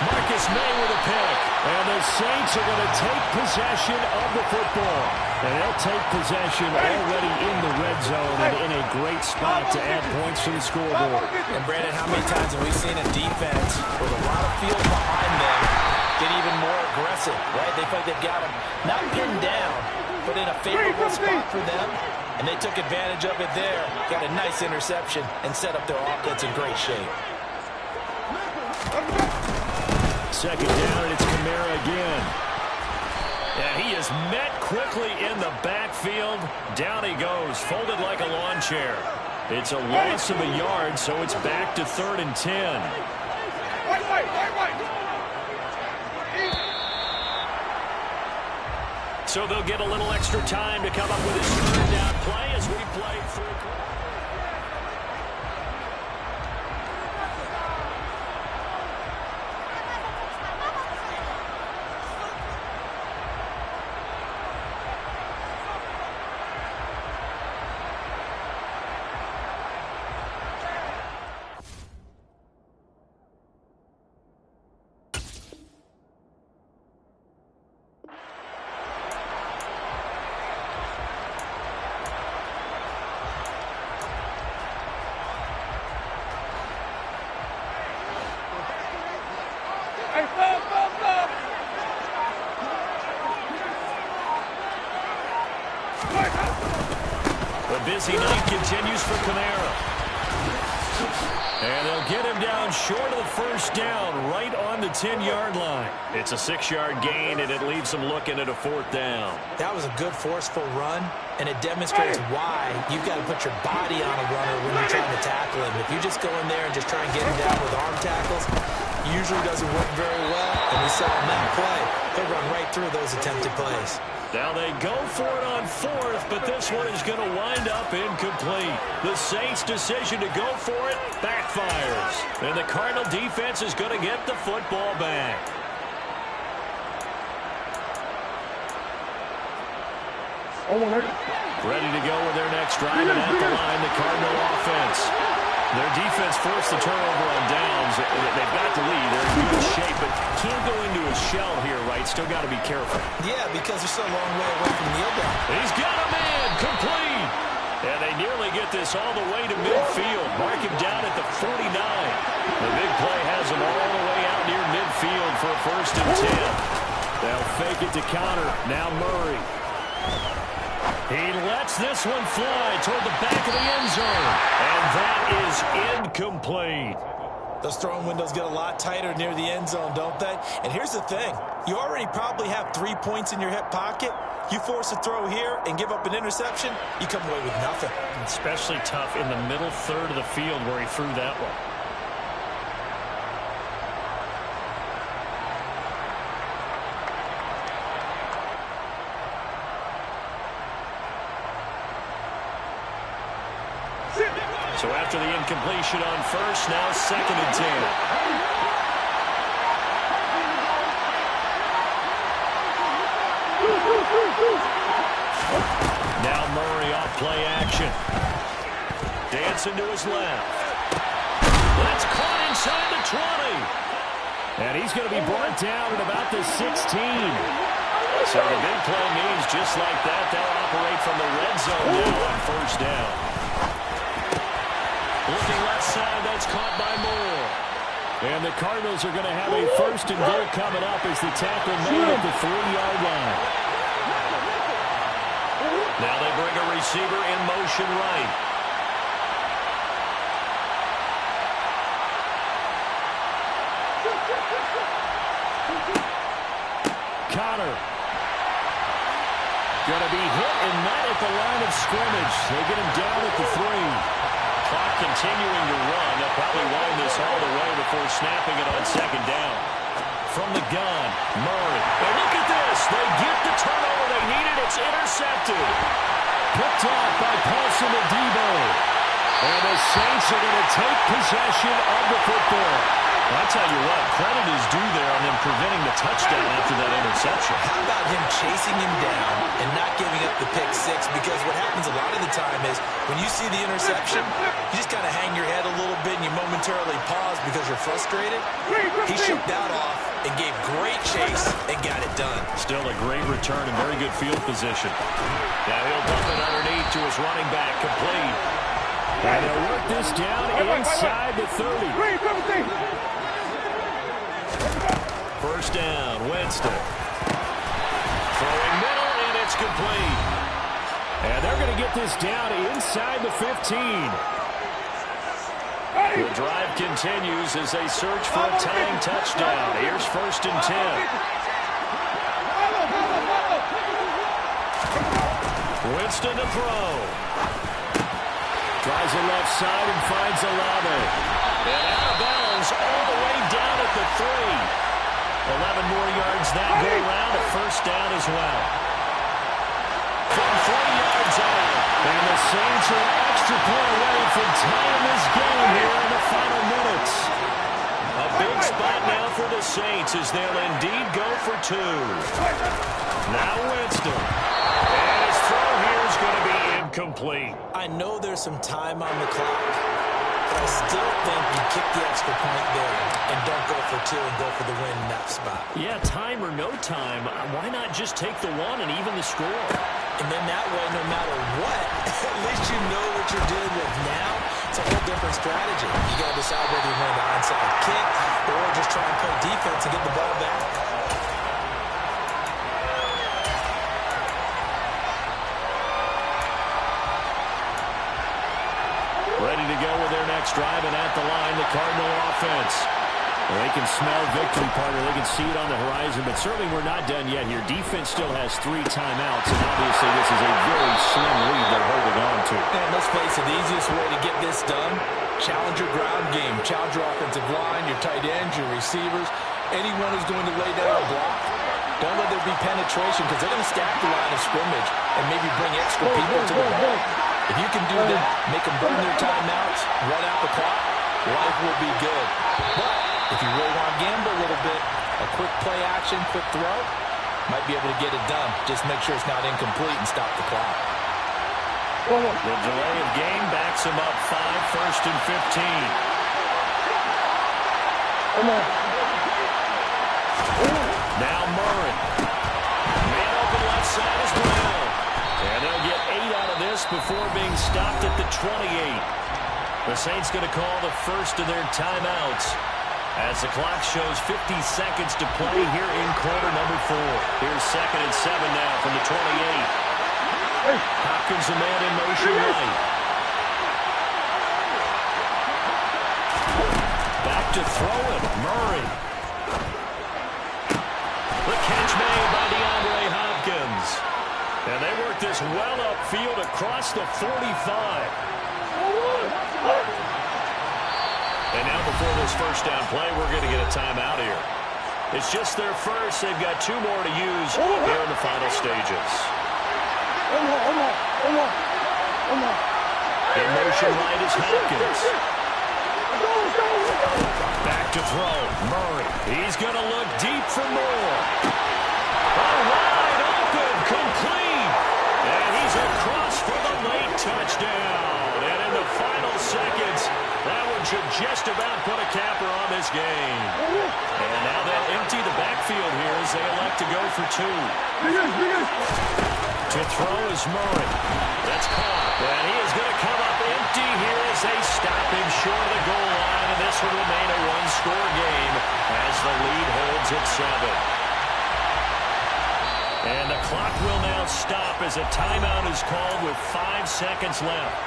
Marcus May with a pick. And the Saints are going to take possession of the football. And they'll take possession already in the red zone and in a great spot to add points to the scoreboard. And Brandon, how many times have we seen a defense with a lot of field behind them get even more aggressive, right? They feel like they've got them not pinned down, but in a favorable spot for them. And they took advantage of it there. Got a nice interception and set up their offense in great shape. Second down, and it's Kamara again. And he is met quickly in the backfield. Down he goes, folded like a lawn chair. It's a loss of a yard, so it's back to 3rd and 10. So they'll get a little extra time to come up with his third down play as we play through. The busy night continues for Kamara. And they'll get him down short of the first down, right on the 10-yard line. It's a 6-yard gain, and it leaves them looking at a 4th down. That was a good, forceful run, and it demonstrates why you've got to put your body on a runner when you're trying to tackle him. If you just go in there and just try and get him down with arm tackles, usually doesn't work very well, and we saw him that play. He'll run right through those attempted plays. Now they go for it on 4th, but this one is going to wind up incomplete. The Saints' decision to go for it backfires. And the Cardinal defense is going to get the football back. Ready to go with their next drive, and at the line, the Cardinal offense. Their defense forced the turnover on downs. They've got the lead. They're in good shape, but can't go into a shell here, right? Still got to be careful. Yeah, because they're still a long way away from kneel down. He's got a man, complete. And they nearly get this all the way to midfield. Mark him down at the 49. The big play has him all the way out near midfield for a 1st and 10. They'll fake it to counter. Now Murray. He lets this one fly toward the back of the end zone. And that is incomplete. Those throwing windows get a lot tighter near the end zone, don't they? And here's the thing. You already probably have 3 points in your hip pocket. You force a throw here and give up an interception, you come away with nothing. Especially tough in the middle third of the field where he threw that one. So after the incompletion on 1st, now 2nd and 10. Now Murray off play action. Dancing to his left. That's caught inside the 20. And he's going to be brought down at about the 16. So the big play means just like that, they'll operate from the red zone now on 1st down. Looking left side, that's caught by Moore. And the Cardinals are going to have a 1st and goal coming up as the tackle made at the 3-yard line. Now they bring a receiver in motion right. Connor. Going to be hit and not at the line of scrimmage. They get him down at the 3. Clock continuing to run. They'll probably wind this all the way before snapping it on second down. From the gun, Murray. And look at this. They get the turnover they needed. It's intercepted. Picked off by Paulson Adebo. And the Saints are going to take possession of the football. I'll tell you what, credit is due there on them preventing the touchdown after that interception. How about him chasing him down and not giving up the pick six? Because what happens a lot of the time is when you see the interception, you just kind of hang your head a little bit and you momentarily pause because you're frustrated. He shook that off and gave great chase and got it done. Still a great return and very good field position. Now he'll bump it underneath to his running back, complete. And they'll work this down inside the 30. First down, Winston. Throwing middle, and it's complete. And they're going to get this down inside the 15. The drive continues as they search for a tying touchdown. Here's first and 10. Winston to throw. Tries it left side and finds Olave. And out of bounds all the way down at the 3. 11 more yards that go around, a first down as well. From 3 yards out, and the Saints are an extra point away from tying this game here in the final minutes. A big spot now for the Saints as they'll indeed go for 2. Now Winston. And his throw here is going to be incomplete. I know there's some time on the clock, but I still think you kick the extra point there and don't go for 2 and go for the win in that spot. Yeah, time or no time, why not just take the 1 and even the score? And then that way, no matter what, at least you know what you're dealing with now. It's a whole different strategy. You got to decide whether you're going to onside kick or just try and play defense and get the ball back. Ready to go with their next drive, and at the line, the Cardinal offense. Well, they can smell victory, partner. They can see it on the horizon, but certainly we're not done yet here. Defense still has 3 timeouts, and obviously this is a very slim lead they're holding on to. And let's face it, the easiest way to get this done, challenge your ground game, challenge your offensive line, your tight ends, your receivers, anyone who's going to lay down a block. Don't let there be penetration because they're going to stack the line of scrimmage and maybe bring extra people to the ball. If you can do that, make them burn their timeouts, run out the clock, life will be good. But if you really want to gamble a little bit, a quick play action, quick throw, might be able to get it done. Just make sure it's not incomplete and stop the clock. The delay of game backs him up 5, first and 15. Now Murray. Man open left side is Brown. And they'll get 8 out of this before being stopped at the 28. The Saints going to call the first of their timeouts as the clock shows 50 seconds to play here in quarter number 4. Here's second and 7 now from the 28. Hopkins a man in motion right. Back to throw it. Murray. The catch made by DeAndre Hopkins. And they work this well upfield across the 45. And now before this first down play, we're going to get a timeout here. It's just their first. They've got 2 more to use here in the final stages. In motion right is Hopkins. Back to throw. Murray. He's going to look deep for more. Wide open. Complete. And he's across for the late touchdown. And in the final seconds, that one should just about put a capper on this game. And now they'll empty the backfield here as they elect to go for 2. To throw is Murray. That's caught. And he is going to come up empty here as they stop him short of the goal line. And this will remain a 1-score game as the lead holds at 7. And the clock will now stop as a timeout is called with 5 seconds left.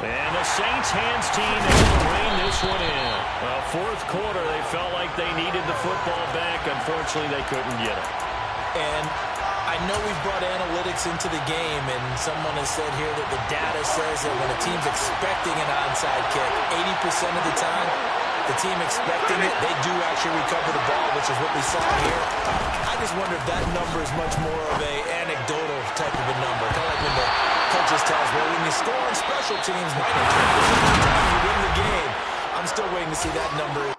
And the Saints hands team able to rein this one in. Well, fourth quarter, they felt like they needed the football back. Unfortunately, they couldn't get it. And I know we've brought analytics into the game, and someone has said here that the data says that when a team's expecting an onside kick, 80% of the time, the team expecting it, they do actually recover the ball, which is what we saw here. I just wonder if that number is much more of a anecdotal type of a number. Kind of like when the coaches tell us, well, when you score on special teams, 90% of the time you win the game. I'm still waiting to see that number.